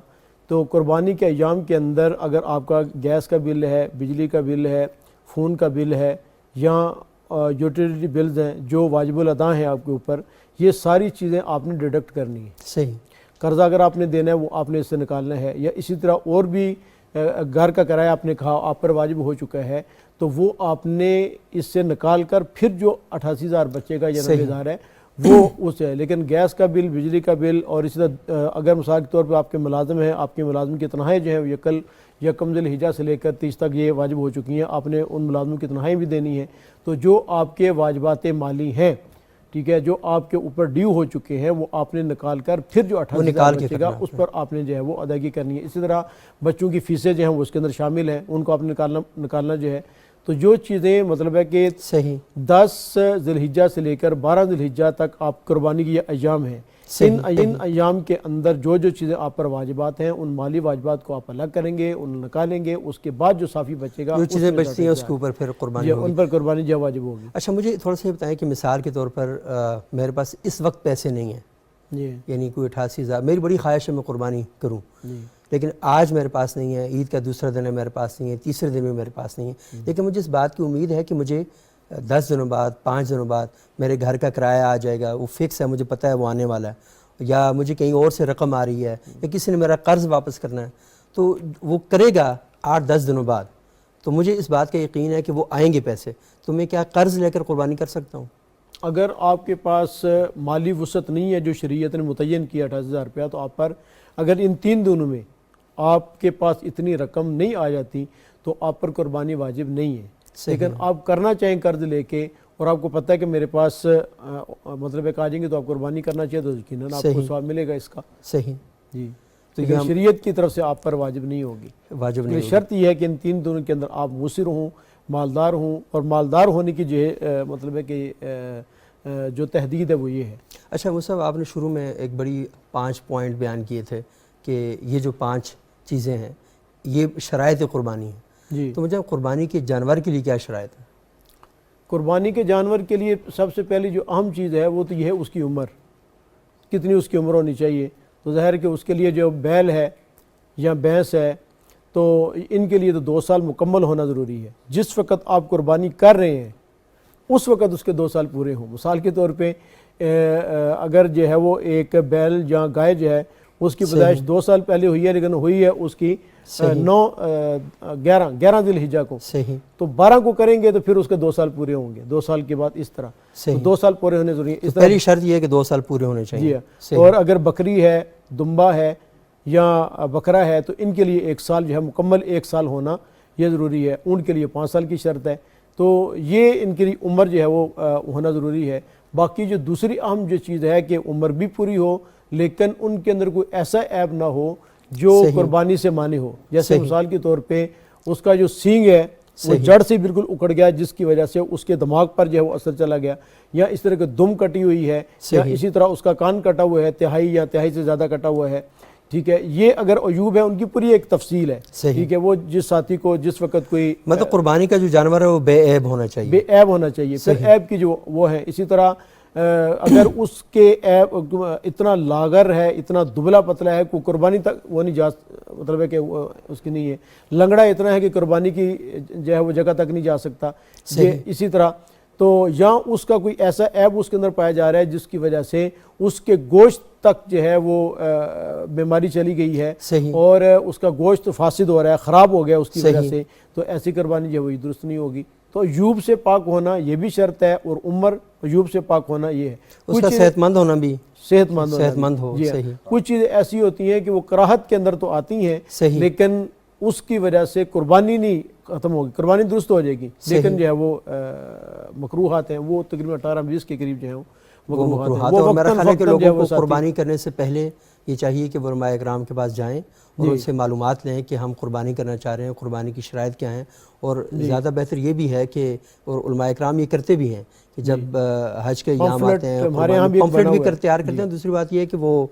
تو قربانی کے ایام کے اندر اگر آپ کا گیس کا بل ہے, بجلی کا بل ہے, فون کا بل ہے یا یوٹیلیٹی بلز ہیں جو واجب الادا ہیں آپ کے اوپر, یہ ساری چیزیں آپ نے ڈیڈکٹ کرنی ہے. صحیح. قرضہ اگر آپ نے دینا ہے وہ آپ نے اس سے نکالنا ہے, یا اسی طرح اور بھی گھر کا کرایہ آپ نے کہا آپ پر واجب ہو چکا ہے تو وہ آپ نے اس سے نکال کر پھر جو 88,000 بچے کا یا 90,000 ہے وہ اس ہے. لیکن گیس کا بل, بجلی کا بل اور اسی طرح اگر مثال کے طور پہ آپ کے ملازم ہیں, آپ کے ملازم کی تنخواہیں جو ہیں یہ یکم ذی الحجہ سے لے کر 30 تک یہ واجب ہو چکی ہیں, آپ نے ان ملازموں کی تنخواہیں بھی دینی ہیں. تو جو آپ کے واجبات مالی ہیں, ٹھیک ہے, جو آپ کے اوپر ڈیو ہو چکے ہیں وہ آپ نے نکال کر پھر جو 88,000 بچے گا اس پر آپ نے جو ہے وہ ادائیگی کرنی ہے. اسی طرح بچوں کی فیسیں جو ہیں وہ اس کے اندر شامل ہیں, ان کو آپ نے نکالنا جو ہے. تو جو چیزیں مطلب ہے کہ صحیح 10 ذی الحجہ سے لے کر 12 ذی الحجہ تک آپ قربانی کی یہ ایام ہیں, ان ایام کے اندر جو چیزیں آپ پر واجبات ہیں ان مالی واجبات کو آپ الگ کریں گے, ان نکالیں گے. اس کے بعد جو صافی بچے گا جو چیزیں بچتی ہیں اس کے اوپر پھر قربانی ہوگی. ان پر قربانی جو واجب ہوگی. اچھا مجھے تھوڑا سا بتائیں کہ مثال کے طور پر میرے پاس اس وقت پیسے نہیں ہیں, یعنی کوئی 88,000, میری بڑی خواہش ہے میں قربانی کروں, لیکن آج میرے پاس نہیں ہے, عید کا دوسرا دن ہے میرے پاس نہیں ہے, تیسرے دن میں میرے پاس نہیں ہے. لیکن مجھے اس بات کی امید ہے کہ مجھے 10 دنوں بعد 5 دنوں بعد میرے گھر کا کرایہ آ جائے گا, وہ فکس ہے, مجھے پتہ ہے وہ آنے والا ہے, یا مجھے کہیں اور سے رقم آ رہی ہے, یا کسی نے میرا قرض واپس کرنا ہے, تو وہ کرے گا 8-10 دنوں بعد. تو مجھے اس بات کا یقین ہے کہ وہ آئیں گے پیسے, تو میں کیا قرض لے کر قربانی کر سکتا ہوں؟ اگر آپ کے پاس مالی وسعت نہیں ہے جو شریعت نے متعین کیا 88,000 روپیہ, تو آپ پر اگر ان 3 دنوں میں آپ کے پاس اتنی رقم نہیں آ جاتی تو آپ پر قربانی واجب نہیں ہے. لیکن آپ کرنا چاہیں قرض لے کے اور آپ کو پتہ ہے کہ میرے پاس مطلب ایک آ جائیں گے تو آپ قربانی کرنا چاہیے, تو یقیناً آپ کو ثواب ملے گا اس کا. صحیح. جی. تو یہ شریعت کی طرف سے آپ پر واجب نہیں ہوگی. واجب نہیں. شرط یہ ہے کہ ان 3 دنوں کے اندر آپ موسر ہوں, مالدار ہوں, اور مالدار ہونے کی جو ہے مطلب ہے کہ جو تحدید ہے وہ یہ ہے. اچھا مصعب, آپ نے شروع میں ایک بڑی 5 پوائنٹ بیان کیے تھے کہ یہ جو 5 چیزیں ہیں یہ شرائط قربانی ہیں. جی. تو مجھے قربانی کے جانور کے لیے کیا شرائط ہے؟ قربانی کے جانور کے لیے سب سے پہلی جو اہم چیز ہے وہ تو یہ ہے اس کی عمر, کتنی اس کی عمر ہونی چاہیے. تو ظاہر کہ اس کے لیے جو بیل ہے یا بھینس ہے تو ان کے لیے تو 2 سال مکمل ہونا ضروری ہے. جس وقت آپ قربانی کر رہے ہیں اس وقت اس کے 2 سال پورے ہوں. مثال کے طور پہ اگر جو ہے وہ ایک بیل یا گائے جو ہے اس کی پیدائش 2 سال پہلے ہوئی ہے, لیکن ہوئی ہے اس کی 11 ذی الحجہ کو, تو 12 کو کریں گے تو پھر اس کے 2 سال پورے ہوں گے. 2 سال کے بعد اس طرح 2 سال پورے ہونے ضروری ہے. پہلی شرط یہ ہے کہ 2 سال پورے ہونے چاہیے. جی. اور اگر بکری ہے, دمبا ہے یا بکرا ہے تو ان کے لیے 1 سال جو ہے مکمل 1 سال ہونا یہ ضروری ہے. اونٹ کے لیے 5 سال کی شرط ہے. تو یہ ان کے لیے عمر جو ہے وہ ہونا ضروری ہے. باقی جو دوسری اہم جو چیز ہے کہ عمر بھی پوری ہو لیکن ان کے اندر کوئی ایسا عیب نہ ہو جو قربانی سے مانع ہو. جیسے مثال کے طور پہ اس کا جو سینگ ہے وہ جڑ سے بالکل اکڑ گیا جس کی وجہ سے اس کے دماغ پر جو ہے وہ اثر چلا گیا, یا اس طرح کے دم کٹی ہوئی ہے, یا اسی طرح اس کا کان کٹا ہوا ہے, تہائی یا تہائی سے زیادہ کٹا ہوا ہے. ٹھیک ہے, یہ اگر عیوب ہے ان کی پوری ایک تفصیل ہے. ٹھیک ہے, وہ جس ساتھی کو جس وقت کوئی مطلب قربانی کا جو جانور ہے وہ بے عیب ہونا چاہیے. بے عیب ہونا چاہیے. پھر عیب کی جو وہ ہے, اسی طرح اگر اس کے عیب اتنا لاغر ہے, اتنا دبلا پتلا ہے کوئی قربانی تک وہ نہیں جا, مطلب ہے کہ اس کی نہیں ہے, لنگڑا اتنا ہے کہ قربانی کی جو ہے وہ جگہ تک نہیں جا سکتا. اسی طرح تو یا اس کا کوئی ایسا عیب اس کے اندر پایا جا رہا ہے جس کی وجہ سے اس کے گوشت تک جو ہے وہ بیماری چلی گئی ہے اور اس کا گوشت فاسد ہو رہا ہے، خراب ہو گیا اس کی وجہ سے، تو ایسی قربانی جو ہے وہی درست نہیں ہوگی۔ تو عیوب سے پاک ہونا یہ بھی شرط ہے، اور عمر عیوب سے پاک ہونا یہ ہے، اس کا صحت مند ہونا بھی، صحت مند ہو۔ صحیح۔ کچھ چیزیں ایسی ہوتی ہیں کہ وہ کراہت کے اندر تو آتی ہیں لیکن اس کی وجہ سے قربانی نہیں ختم ہوگی، قربانی درست ہو جائے گی لیکن جو ہے وہ مکروہات ہیں، وہ تقریباً 18-20 کے قریب جو ہیں وہ مکروہات ہیں۔ اور میرا خیال ہے کہ لوگوں کو قربانی کرنے سے پہلے یہ چاہیے کہ وہ علماء اکرام کے پاس جائیں اور ان سے معلومات لیں کہ ہم قربانی کرنا چاہ رہے ہیں، قربانی کی شرائط کیا ہیں، اور زیادہ بہتر یہ بھی ہے کہ اور علماء اکرام یہ کرتے بھی ہیں کہ جب حج کے ایام آتے ہیں پمفلٹ بھی تیار کرتے ہیں۔ دوسری بات یہ ہے کہ وہ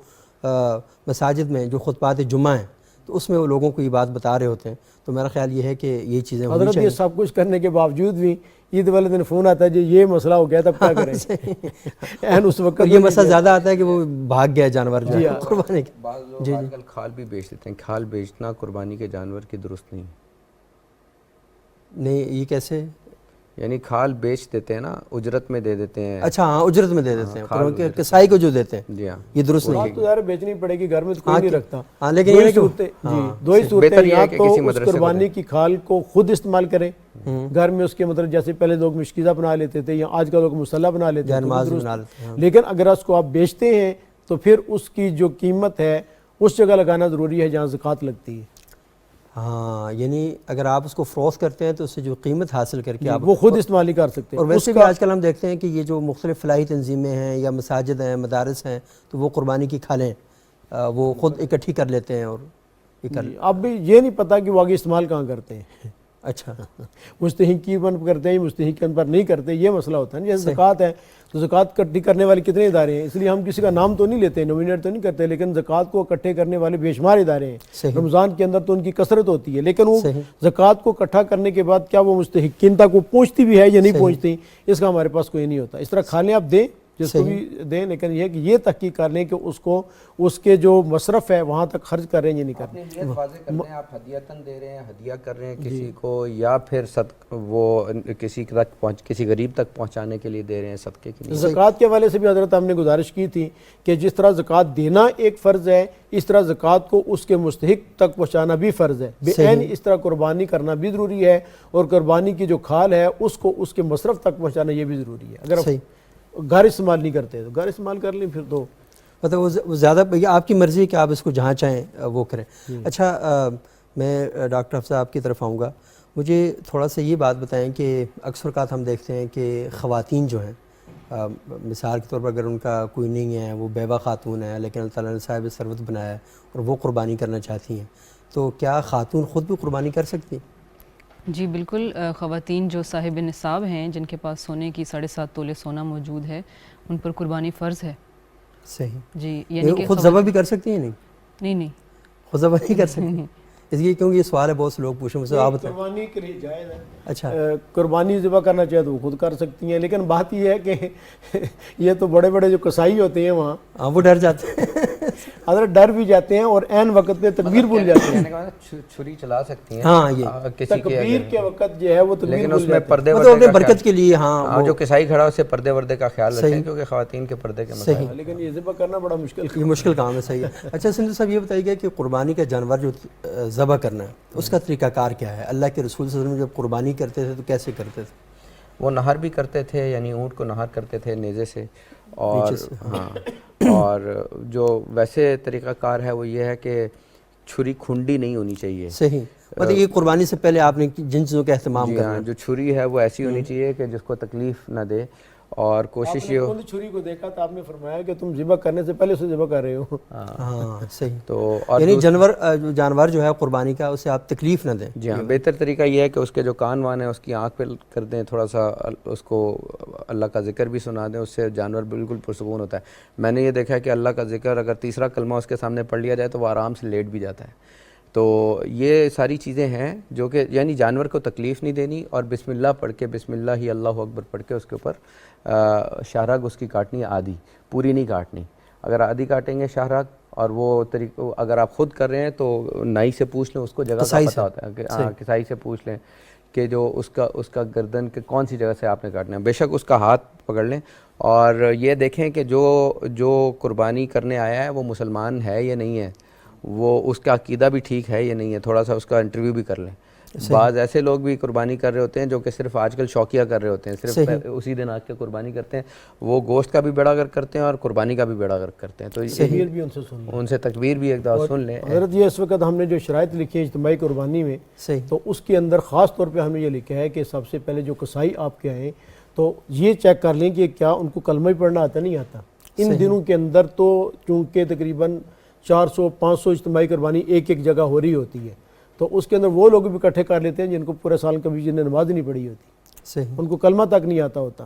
مساجد میں جو خطبات جمعہ ہیں تو اس میں وہ لوگوں کو یہ بات بتا رہے ہوتے ہیں، تو میرا خیال یہ ہے کہ یہ چیزیں ہونی چاہیے۔ یہ سب کچھ کرنے کے باوجود بھی عید والے دن فون آتا ہے جی یہ مسئلہ ہو گیا تب کیا کریں، اس وقت یہ مسئلہ زیادہ آتا ہے کہ وہ بھاگ گیا جانور جو ہے قربانی کے۔ بعض لوگ آج کل کھال بھی بیچ دیتے ہیں، کھال بیچنا قربانی کے جانور کی درست نہیں، یہ کیسے؟ یعنی کھال بیچ دیتے ہیں نا، اجرت میں دے دیتے ہیں۔ اچھا ہاں، اجرت میں دے دیتے ہیں، کسائی کو جو دیتے ہیں، جی ہاں، یہ درست نہیں۔ تو یار بیچنی پڑے گی، گھر میں تو کوئی نہیں رکھتا۔ ہاں لیکن یہ دو ہی صورتیں، یا تو اس قربانی کی کھال کو خود استعمال کریں گھر میں، اس کے مطلب جیسے پہلے لوگ مشکیزہ بنا لیتے تھے یا آج کل لوگ مصلی بنا لیتے ہیں، لیکن اگر اس کو آپ بیچتے ہیں تو پھر اس کی جو قیمت ہے اس جگہ لگانا ضروری ہے جہاں زکوٰۃ لگتی ہے۔ ہاں، یعنی اگر آپ اس کو فروخت کرتے ہیں تو اس سے جو قیمت حاصل کر کے آپ وہ خود استعمال ہی کر سکتے ہیں۔ اور ویسے بھی آج کل ہم دیکھتے ہیں کہ یہ جو مختلف فلاحی تنظیمیں ہیں یا مساجد ہیں، مدارس ہیں، تو وہ قربانی کی کھالیں وہ خود اکٹھی کر لیتے ہیں اور اب بھی یہ نہیں پتہ کہ وہ آگے استعمال کہاں کرتے ہیں۔ اچھا، مستحقین پر کرتے ہیں، مستحقین پر نہیں کرتے، یہ مسئلہ ہوتا ہے۔ جیسے زکوٰۃ ہے تو زکوٰۃ اکٹھی کرنے والے کتنے ادارے ہیں، اس لیے ہم کسی کا نام تو نہیں لیتے، نومینیٹ تو نہیں کرتے، لیکن زکوٰۃ کو اکٹھے کرنے والے بے شمار ادارے ہیں۔ رمضان کے اندر تو ان کی کثرت ہوتی ہے، لیکن وہ زکوٰۃ کو اکٹھا کرنے کے بعد کیا وہ مستحقین تک وہ پہنچتی بھی ہے یا نہیں پہنچتی، اس کا ہمارے پاس کوئی نہیں ہوتا۔ اس طرح کھانے آپ دیں جس کو بھی دیں، لیکن یہ کہ یہ تحقیق کر لیں کہ اس کو اس کے جو مصرف ہے وہاں تک خرچ کر رہے ہیں یا نہیں کر رہے ہیں۔ نیت واضح کر دیں، آپ ہدیتاً دے رہے ہیں، ہدیہ کر رہے ہیں کسی کو، یا پھر وہ کسی تک کسی غریب تک پہنچانے کے لیے دے رہے ہیں صدقے کے لیے۔ زکوٰۃ کے حوالے سے بھی حضرت ہم نے گزارش کی تھی کہ جس طرح زکوٰۃ دینا ایک فرض ہے، اس طرح زکوٰۃ کو اس کے مستحق تک پہنچانا بھی فرض ہے۔ بے عین اس طرح قربانی کرنا بھی ضروری ہے، اور قربانی کی جو کھال ہے اس کو اس کے مصرف تک پہنچانا یہ بھی ضروری ہے۔ اگر گھر استعمال نہیں کرتے تو گھر استعمال کر لیں، پھر تو مطلب وہ زیادہ آپ کی مرضی کہ آپ اس کو جہاں چاہیں وہ کریں۔ اچھا، میں ڈاکٹر حفصہ آپ کی طرف آؤں گا، مجھے تھوڑا سا یہ بات بتائیں کہ اکثر اوقات ہم دیکھتے ہیں کہ خواتین جو ہیں، مثال کے طور پر اگر ان کا کوئی نہیں ہے، وہ بیوہ خاتون ہے لیکن اللہ تعالیٰ نے صاحب ثروت بنایا ہے اور وہ قربانی کرنا چاہتی ہیں، تو کیا خاتون خود بھی قربانی کر سکتی ہیں؟ جی بالکل، خواتین جو صاحب نصاب ہیں، جن کے پاس سونے کی 7.5 تولے سونا موجود ہے، ان پر قربانی فرض ہے۔ صحیح، جی، یعنی کہ خود ذبح بھی کر سکتی ہیں؟ نہیں، خود ذبح نہیں کر سکتی، اس لیے کیونکہ یہ سوال ہے بہت سے لوگ پوچھیں مجھ سے، آپ بتائیں۔ قربانی کے لیے جائز ہے۔ اچھا، قربانی ذبح کرنا چاہے تو وہ خود کر سکتی ہیں، لیکن بات یہ ہے کہ یہ تو بڑے بڑے جو قصائی ہوتے ہیں وہاں وہ ڈر جاتے ہیں، حضرت ڈر بھی جاتے ہیں اور عین وقت پہ تکبیر بھول جاتے ہیں۔ چھری چلا سکتی ہیں، ہاں، یہ تکبیر کے وقت جو ہے وہ تکبیر لیکن بھول اس میں جاتے پردے مطلب اپنے برکت کے لیے، ہاں جو قصائی کھڑا اسے پردے وردے کا خیال رکھیں، کیونکہ خواتین کے پردے کے مسائل ہیں، لیکن یہ ذبح کرنا بڑا مشکل یہ مشکل کام ہے۔ صحیح ہے۔ اچھا سندھ صاحب، یہ بتائیے گا کہ قربانی کا جانور جو ذبح کرنا ہے اس کا طریقہ کار کیا ہے؟ اللہ کے رسول صلی اللہ علیہ وسلم جب قربانی کرتے تھے تو کیسے کرتے تھے؟ وہ نہر بھی کرتے تھے، یعنی اونٹ کو نہر کرتے تھے نیزے سے، اور ہاں، اور جو ویسے طریقہ کار ہے وہ یہ ہے کہ چھری کھنڈی نہیں ہونی چاہیے۔ صحیح، مطلب یہ قربانی سے پہلے آپ نے جن چیزوں کا اہتمام کرنا ہے، جو چھری ہے وہ ایسی ہونی چاہیے کہ جس کو تکلیف نہ دے، اور کوشش یہ ہو۔ چھری کو دیکھا تو آپ نے فرمایا کہ تم ذبح کرنے سے پہلے اسے ذبح کر رہے ہو۔ ہاں صحیح، تو یعنی جانور جو ہے قربانی کا اسے آپ تکلیف نہ دیں۔ جی ہاں، بہتر طریقہ یہ ہے کہ اس کے جو کان وان ہیں اس کی آنکھ پہ کر دیں، تھوڑا سا اس کو اللہ کا ذکر بھی سنا دیں، اس سے جانور بالکل پرسکون ہوتا ہے۔ میں نے یہ دیکھا ہے کہ اللہ کا ذکر اگر تیسرا کلمہ اس کے سامنے پڑھ لیا جائے تو وہ آرام سے لیٹ بھی جاتا ہے۔ تو یہ ساری چیزیں ہیں جو کہ یعنی جانور کو تکلیف نہیں دینی، اور بسم اللہ پڑھ کے، بسم اللہ ہی اللہ اکبر پڑھ کے اس کے اوپر شاہراگ اس کی کاٹنی ہے، آدھی، پوری نہیں کاٹنی۔ اگر آدھی کاٹیں گے شاہراگ، اور وہ طریقہ اگر آپ خود کر رہے ہیں تو نائی سے پوچھ لیں، اس کو جگہ کا پتہ ہوتا ہے کہ کسائی سے پوچھ لیں کہ جو اس کا گردن کے کون سی جگہ سے آپ نے کاٹنا ہے. بے شک اس کا ہاتھ پکڑ لیں اور یہ دیکھیں کہ جو قربانی کرنے آیا ہے وہ مسلمان ہے یا نہیں ہے, وہ اس کا عقیدہ بھی ٹھیک ہے یا نہیں ہے, تھوڑا سا اس کا انٹرویو بھی کر لیں. بعض ایسے لوگ بھی قربانی کر رہے ہوتے ہیں جو کہ صرف آج کل شوقیہ کر رہے ہوتے ہیں, صرف اسی دن آ کے قربانی کرتے ہیں, وہ گوشت کا بھی بیڑا غرق کرتے ہیں اور قربانی کا بھی بیڑا غرق کرتے ہیں. تو تکبیر بھی ان سے تکبیر بھی ایک دفعہ سن لیں. حضرت یہ اس وقت ہم نے جو شرائط لکھی ہے اجتماعی قربانی میں, تو اس کے اندر خاص طور پہ ہم نے یہ لکھا ہے کہ سب سے پہلے جو قصائی آپ کے آئیں تو یہ چیک کر لیں کہ کیا ان کو کلمہ ہی پڑھنا آتا نہیں آتا. ان دنوں کے اندر تو چونکہ تقریباً 400-500 اجتماعی قربانی ایک جگہ ہو رہی ہوتی ہے, تو اس کے اندر وہ لوگ بھی اکٹھے کر لیتے ہیں جن کو پورے سال کبھی جنہیں نماز نہیں پڑھی ہوتی, ان کو کلمہ تک نہیں آتا ہوتا.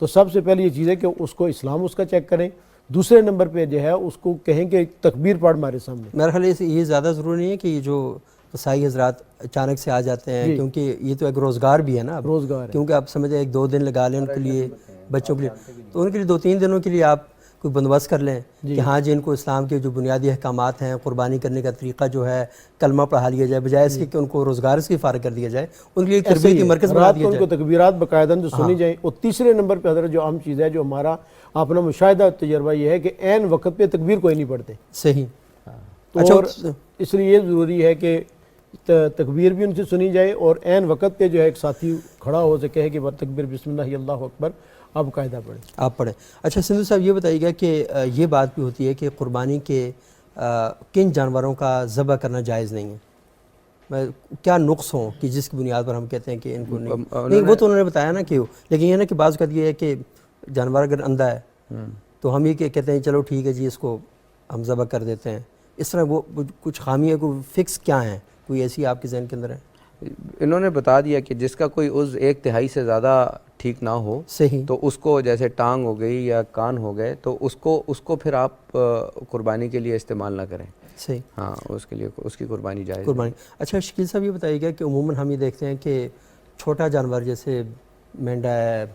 تو سب سے پہلے یہ چیز ہے کہ اس کو اسلام اس کا چیک کریں. دوسرے نمبر پہ جو ہے اس کو کہیں کہ تکبیر پڑھ ہمارے سامنے. میرا خیال ہے یہ زیادہ ضروری نہیں ہے کہ یہ جو قصائی حضرات اچانک سے آ جاتے ہیں, کیونکہ یہ تو ایک روزگار بھی ہے نا, روزگار ہے, کیونکہ آپ سمجھیں 1-2 دن لگا لیں ان کے لیے, بچوں کے لیے, تو ان کے لیے 2-3 دنوں کے لیے آپ کوئی بندوبست کر لیں کہ ہاں جی ان کو اسلام کے جو بنیادی احکامات ہیں, قربانی کرنے کا طریقہ جو ہے, کلمہ پڑھا لیا جائے, بجائے اس کے کہ ان کو روزگار سے فارغ کر دیا جائے, ان کے لیے تربیتی مرکز بنا دیا جائے, ان کو تکبیرات باقاعدہ جو سنی جائیں. اور تیسرے نمبر پہ حضرت جو عام چیز ہے, جو ہمارا اپنا مشاہدہ تجربہ یہ ہے کہ عین وقت پہ تکبیر کوئی نہیں پڑھتے. صحیح. اور اس لیے یہ ضروری ہے کہ تکبیر بھی ان سے سنی جائے اور عین وقت پہ جو ہے ایک ساتھی کھڑا ہو سے کہے کہ تکبیر بسم اللہ اللہ اکبر, آپ قاعدہ پڑھیں, آپ پڑھیں. اچھا سندھو صاحب یہ بتائیے گا کہ یہ بات بھی ہوتی ہے کہ قربانی کے کن جانوروں کا ذبح کرنا جائز نہیں ہے, کیا نقص ہوں کہ جس کی بنیاد پر ہم کہتے ہیں کہ ان کو نہیں, وہ تو انہوں نے بتایا نا کہ لیکن یہ نا کہ بعض اوقات یہ ہے کہ جانور اگر اندھا ہے تو ہم یہ کہتے ہیں چلو ٹھیک ہے جی اس کو ہم ذبح کر دیتے ہیں, اس طرح وہ کچھ خامی ہے, کوئی فکس کیا ہیں, کوئی ایسی آپ کے ذہن کے اندر ہے؟ انہوں نے بتا دیا کہ جس کا کوئی عضو 1/3 سے زیادہ ٹھیک نہ ہو, صحیح, تو اس کو جیسے ٹانگ ہو گئی یا کان ہو گئے تو اس کو پھر آپ قربانی کے لیے استعمال نہ کریں. صحیح, ہاں اس کے لیے اس کی قربانی جائز قربانی. اچھا شکیل صاحب یہ بتائیے گا کہ عموماً ہم یہ دیکھتے ہیں کہ چھوٹا جانور جیسے مینڈا ہے,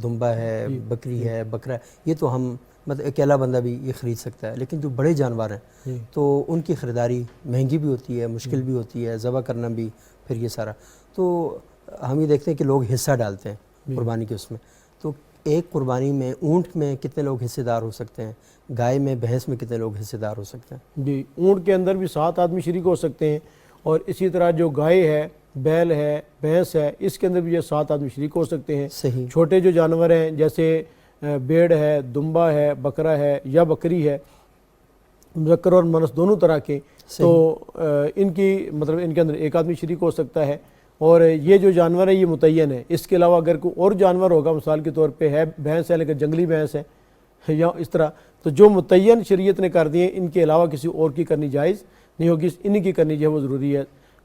دمبا ہے, بکری ہے, بکرا ہے, یہ تو ہم مطلب اکیلا بندہ بھی یہ خرید سکتا ہے, لیکن جو بڑے جانور ہیں تو ان کی خریداری مہنگی بھی ہوتی ہے, مشکل بھی ہوتی ہے, ذبح کرنا بھی پھر یہ سارا, تو ہم یہ دیکھتے ہیں کہ لوگ حصہ ڈالتے ہیں قربانی کے اس میں. تو ایک قربانی میں اونٹ میں کتنے لوگ حصے دار ہو سکتے ہیں, گائے میں بھینس میں کتنے لوگ حصے دار ہو سکتے ہیں؟ جی, اونٹ کے اندر بھی 7 آدمی شریک ہو سکتے ہیں, اور اسی طرح جو گائے ہے, بیل ہے, بھینس ہے, اس کے اندر بھی یہ 7 آدمی شریک ہو سکتے ہیں. صحیح. چھوٹے جو جانور ہیں جیسے بیڑ ہے, دمبا ہے, بکرا ہے یا بکری ہے, مذکر اور مؤنث دونوں طرح کے, تو ان کی مطلب ان کے اندر 1 آدمی شریک ہو سکتا ہے. اور یہ جو جانور ہے یہ متعین ہے, اس کے علاوہ اگر کوئی اور جانور ہوگا, مثال کے طور پہ ہے بھینس ہے لیکن جنگلی بھینس ہے یا اس طرح, تو جو متعین شریعت نے کر دیے ان کے علاوہ کسی اور کی کرنی جائز نہیں ہوگی, انہی کی کرنی جو ہے وہ ضروری ہے.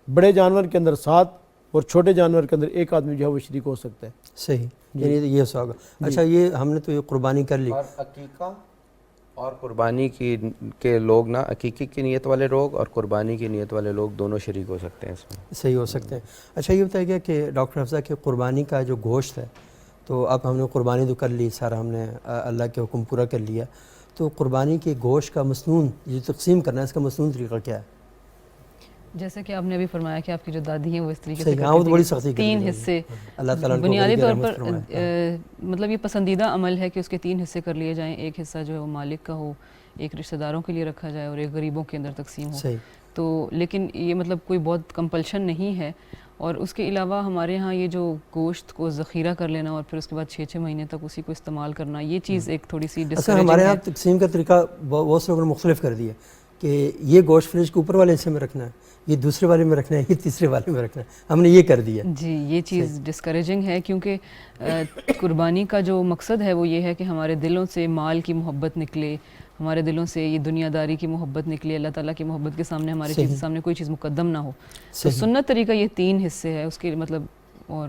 بڑے جانور کے اندر 7 اور چھوٹے جانور کے اندر 1 آدمی جو ہے وہ شریک ہو سکتا ہے. صحیح, یعنی یہ سو ہوگا. اچھا یہ ہم نے تو یہ قربانی کر لی, اور عقیقہ اور قربانی کے لوگ نا, عقیقے کی نیت والے لوگ اور قربانی کی نیت والے لوگ دونوں شریک ہو سکتے ہیں اس میں. صحیح ہو سکتے ہیں. اچھا یہ بتائیے گا کہ ڈاکٹر حفصہ کہ قربانی کا جو گوشت ہے, تو اب ہم نے قربانی تو کر لی, سارا ہم نے اللہ کے حکم پورا کر لیا, تو قربانی کے گوشت کا مسنون جو تقسیم کرنا ہے اس کا مسنون طریقہ کیا ہے؟ جیسے کہ آپ نے ابھی فرمایا کہ آپ کی جو دادی ہیں وہ اس طریقے سے کرتی تھی, 3 حصے, اللہ تعالیٰ بنیادی طور پر مطلب یہ پسندیدہ عمل ہے کہ اس کے 3 حصے کر لیے جائیں, 1 حصہ جو ہے وہ مالک کا ہو, 1 رشتہ داروں کے لیے رکھا جائے اور 1 غریبوں کے اندر تقسیم ہو. تو لیکن یہ مطلب کوئی بہت کمپلشن نہیں ہے. اور اس کے علاوہ ہمارے ہاں یہ جو گوشت کو ذخیرہ کر لینا اور پھر اس کے بعد 6 مہینے تک اسی کو استعمال کرنا, یہ چیز ایک تھوڑی سی ڈسکریجنگ ہے. ہمارے یہاں تقسیم کا طریقہ بہت سے لوگوں نے مختلف کر دیا کہ یہ گوشت فریج کے اوپر والے حصے میں رکھنا ہے, یہ دوسرے والے میں رکھنا ہے, یہ تیسرے والے میں رکھنا ہے, ہم نے یہ کر دیا. جی یہ چیز ڈسکریجنگ ہے, کیونکہ قربانی کا جو مقصد ہے وہ یہ ہے کہ ہمارے دلوں سے مال کی محبت نکلے, ہمارے دلوں سے یہ دنیا داری کی محبت نکلے, اللہ تعالیٰ کی محبت کے سامنے ہمارے چیز سامنے کوئی چیز مقدم نہ ہو. تو سنت طریقہ یہ 3 حصے ہے اس کے مطلب, اور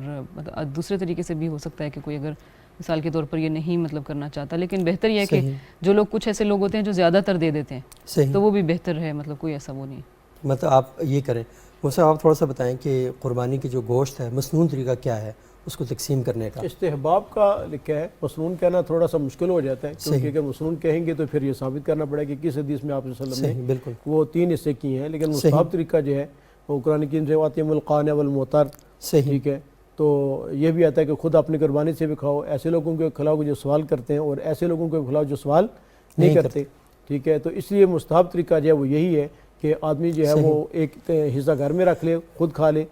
دوسرے طریقے سے بھی ہو سکتا ہے کہ کوئی اگر مثال کے طور پر یہ نہیں مطلب کرنا چاہتا, لیکن بہتر یہ ہے کہ جو لوگ, کچھ ایسے لوگ ہوتے ہیں جو زیادہ تر دے دیتے ہیں, تو وہ بھی بہتر ہے, مطلب کوئی ایسا وہ نہیں. مطلب آپ یہ کریں, مجھے آپ تھوڑا سا بتائیں کہ قربانی کی جو گوشت ہے مسنون طریقہ کیا ہے اس کو تقسیم کرنے کا؟ استحباب کا لکھا ہے, مسنون کہنا تھوڑا سا مشکل ہو جاتا ہے, کیونکہ اگر مسنون کہیں گے تو پھر یہ ثابت کرنا پڑے گا کہ کس حدیث میں آپ صلی اللہ علیہ وسلم نے بالکل وہ 3 حصے کیے ہیں. لیکن مستحب طریقہ جو ہے وہ قرآن کریم سے واطعم القانع والمعتر, ٹھیک ہے, تو یہ بھی آتا ہے کہ خود اپنی قربانی سے بھی کھاؤ، ایسے لوگوں کو کھلاؤ جو سوال کرتے ہیں، اور ایسے لوگوں کو کھلاؤ جو سوال نہیں کرتے، ٹھیک ہے. تو اس لیے مستحب طریقہ جو ہے وہ یہی ہے کہ آدمی جو ہے وہ ایک حصہ گھر میں رکھ لے، خود کھا لے،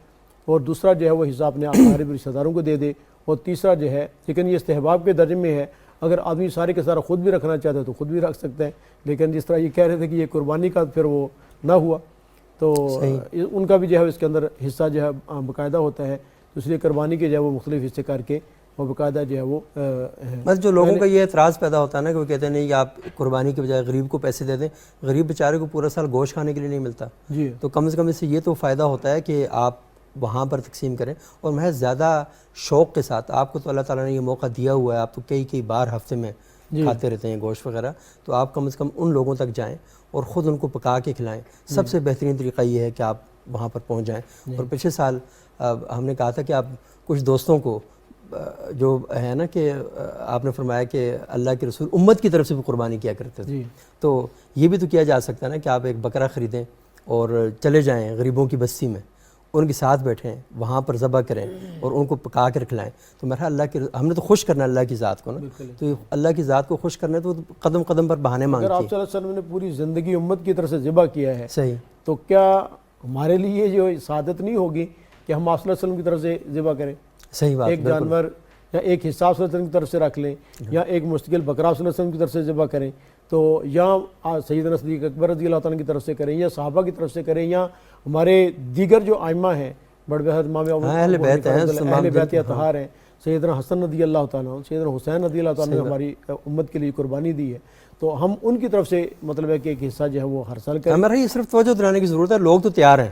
اور دوسرا جو ہے وہ حصہ اپنے اقارب رشتہ داروں کو دے دے، اور تیسرا جو ہے، لیکن یہ استحباب کے درجے میں ہے. اگر آدمی سارے کے سارا خود بھی رکھنا چاہتا ہے تو خود بھی رکھ سکتا ہے، لیکن جس طرح یہ کہہ رہے تھے کہ یہ قربانی کا پھر وہ نہ ہوا تو ان کا بھی جو ہے اس کے اندر حصہ جو ہے باقاعدہ ہوتا ہے. تو اس لیے قربانی کے جو ہے وہ مختلف حصے کر کے وہ باقاعدہ جو ہے وہ بس جو لوگوں کا یہ اعتراض پیدا ہوتا ہے نا کہ وہ کہتے ہیں نہیں آپ قربانی کے بجائے غریب کو پیسے دے دیں، غریب بیچارے کو پورا سال گوشت کھانے کے لیے نہیں ملتا، جی تو کم از کم اس سے یہ تو فائدہ ہوتا ہے کہ آپ وہاں پر تقسیم کریں. اور محض زیادہ شوق کے ساتھ، آپ کو تو اللہ تعالیٰ نے یہ موقع دیا ہوا ہے، آپ تو کئی بار ہفتے میں کھاتے رہتے ہیں گوشت وغیرہ، تو آپ کم از کم ان لوگوں تک جائیں اور خود ان کو پکا کے کھلائیں. سب سے بہترین طریقہ یہ ہے کہ آپ وہاں پر پہنچ جائیں. اور پچھلے سال ہم نے کہا تھا کہ آپ کچھ دوستوں کو جو ہے نا کہ آپ نے فرمایا کہ اللہ کے رسول امت کی طرف سے بھی قربانی کیا کرتے تھے، تو یہ بھی تو کیا جا سکتا ہے نا کہ آپ ایک بکرا خریدیں اور چلے جائیں غریبوں کی بستی میں، ان کے ساتھ بیٹھیں، وہاں پر ذبح کریں اور ان کو پکا کر کھلائیں. تو میرا اللہ کے ہم نے تو خوش کرنا اللہ کی ذات کو نا، تو اللہ کی ذات کو خوش کرنا ہے تو قدم قدم پر بہانے مانگتی ہے. اگر آپ صلی اللہ علیہ وسلم نے پوری زندگی امت کی طرف سے ذبح کیا ہے صحیح، تو کیا ہمارے لیے جو سعادت نہیں ہوگی کہ ہم آپ صلی اللہ علیہ وسلم کی طرف سے ذبح کریں؟ صحیح بات. ایک جانور یا ایک حصہ صلی اللہ علیہ وسلم کی طرف سے رکھ لیں، یا ایک مستقل بکرا صلی اللہ علیہ وسلم کی طرف سے ذبح کریں، تو یا سیدنا صدیق اکبر رضی اللہ تعالیٰ کی طرف سے کریں، یا صحابہ کی طرف سے کریں، یا ہمارے دیگر جو ائمہ ہیں، بڑے بہت امام اہل بیت ہیں، اہل بیت اطہار ہیں، سیدنا حسن رضی اللہ تعالیٰ، سیدنا حسین رضی اللہ تعالیٰ نے ہماری امت کے لیے قربانی دی ہے، تو ہم ان کی طرف سے مطلب ہے کہ ایک حصہ جو ہے وہ ہر سال کریں. ہمارا یہ صرف توجہ دلانے کی ضرورت ہے، لوگ تو تیار ہیں،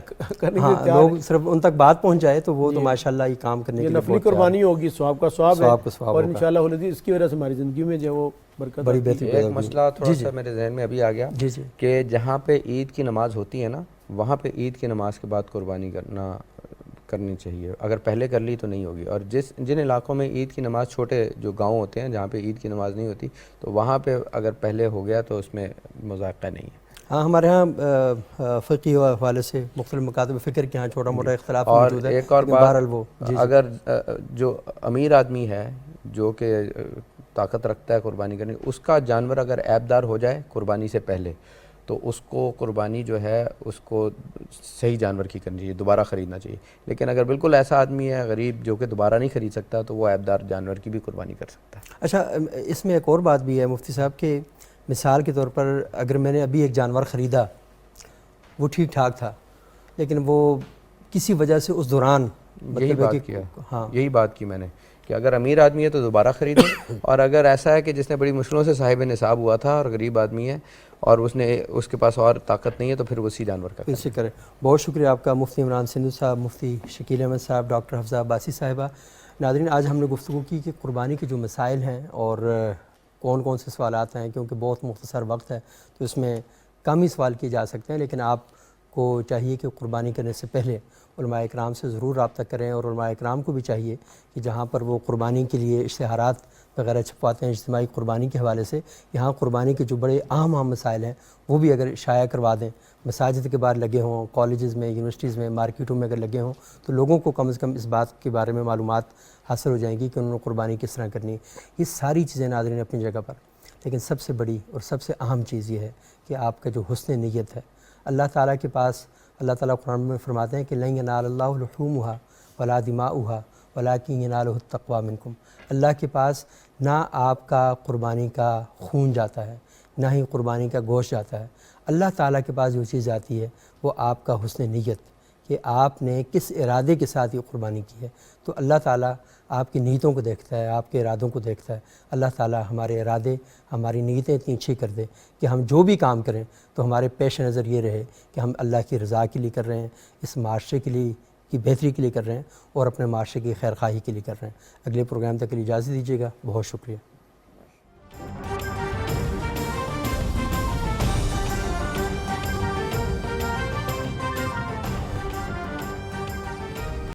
ہاں لوگ صرف ان تک بات پہنچ جائے تو وہ تو ماشاءاللہ یہ کام کرنے کے لیے نفلی قربانی ہوگی، ثواب کا ثواب ہے، اور انشاءاللہ العزیز اس کی وجہ سے ہماری زندگی میں جو ہے وہ برکت بڑی بہتری. ایک مسئلہ تھوڑا سا میرے ذہن میں ابھی آ گیا کہ جہاں پہ عید کی نماز ہوتی ہے نا، وہاں پہ عید کی نماز کے بعد قربانی کرنی چاہیے. اگر پہلے کر لی تو نہیں ہوگی. اور جن علاقوں میں عید کی نماز، چھوٹے جو گاؤں ہوتے ہیں جہاں پہ عید کی نماز نہیں ہوتی، تو وہاں پہ اگر پہلے ہو گیا تو اس میں مذائقہ نہیں ہے. ہاں ہمارے ہاں فقہی حوالے سے مختلف مکاتب فکر کے ہاں چھوٹا موٹا اختلاف موجود ہے. اور ایک اور بات، اگر جو امیر آدمی ہے جو کہ طاقت رکھتا ہے قربانی کرنے، اس کا جانور اگر عیب دار ہو جائے قربانی سے پہلے، تو اس کو قربانی جو ہے اس کو صحیح جانور کی کرنی چاہیے، دوبارہ خریدنا چاہیے. لیکن اگر بالکل ایسا آدمی ہے غریب جو کہ دوبارہ نہیں خرید سکتا، تو وہ عیب دار جانور کی بھی قربانی کر سکتا ہے. اچھا، اس میں ایک اور بات بھی ہے مفتی صاحب کہ مثال کے طور پر اگر میں نے ابھی ایک جانور خریدا، وہ ٹھیک ٹھاک تھا، لیکن وہ کسی وجہ سے اس دوران یہی بات کی میں نے کہ اگر امیر آدمی ہے تو دوبارہ خریدے، اور اگر ایسا ہے کہ جس نے بڑی مشکلوں سے صاحب نصاب ہوا تھا اور غریب آدمی ہے اور اس کے پاس اور طاقت نہیں ہے، تو پھر وہ اسی جانور کا اسی کرے. بہت شکریہ آپ کا مفتی عمران سندھو صاحب، مفتی شکیل احمد صاحب، ڈاکٹر حفصہ عباسی صاحبہ. ناظرین، آج ہم نے گفتگو کی کہ قربانی کے جو مسائل ہیں اور کون کون سے سوالات ہیں، کیونکہ بہت مختصر وقت ہے تو اس میں کم ہی سوال کیے جا سکتے ہیں، لیکن آپ کو چاہیے کہ قربانی کرنے سے پہلے علماء اکرام سے ضرور رابطہ کریں، اور علماء اکرام کو بھی چاہیے کہ جہاں پر وہ قربانی کے لیے اشتہارات وغیرہ چھپواتے ہیں اجتماعی قربانی کے حوالے سے، یہاں قربانی کے جو بڑے اہم مسائل ہیں وہ بھی اگر شائع کروا دیں، مساجد کے باہر لگے ہوں، کالجز میں، یونیورسٹیز میں، مارکیٹوں میں اگر لگے ہوں، تو لوگوں کو کم از کم اس بات کے بارے میں معلومات حاصل ہو جائیں گی کہ انہوں نے قربانی کس طرح کرنی. یہ ساری چیزیں ناظرین اپنی جگہ پر، لیکن سب سے بڑی اور سب سے اہم چیز یہ ہے کہ آپ کا جو حسن نیت ہے. اللہ تعالیٰ کے پاس اللہ تعالیٰ قرآن میں فرماتے ہیں کہ لن ینال اللہ لحومها ولا دماؤها ولکن ینالہ التقوی منکم. اللہ کے پاس نہ آپ کا قربانی کا خون جاتا ہے، نہ ہی قربانی کا گوشت جاتا ہے. اللہ تعالیٰ کے پاس جو چیز آتی ہے وہ آپ کا حسن نیت، کہ آپ نے کس ارادے کے ساتھ یہ قربانی کی ہے. تو اللہ تعالیٰ آپ کی نیتوں کو دیکھتا ہے، آپ کے ارادوں کو دیکھتا ہے. اللہ تعالیٰ ہمارے ارادے، ہماری نیتیں اتنی اچھی کر دے کہ ہم جو بھی کام کریں تو ہمارے پیش نظر یہ رہے کہ ہم اللہ کی رضا کے لیے کر رہے ہیں، اس معاشرے کے لیے کی بہتری کے لیے کر رہے ہیں، اور اپنے معاشرے کی خیر خواہی کے لیے کر رہے ہیں. اگلے پروگرام تک کے لیے اجازت دیجیے گا. بہت شکریہ.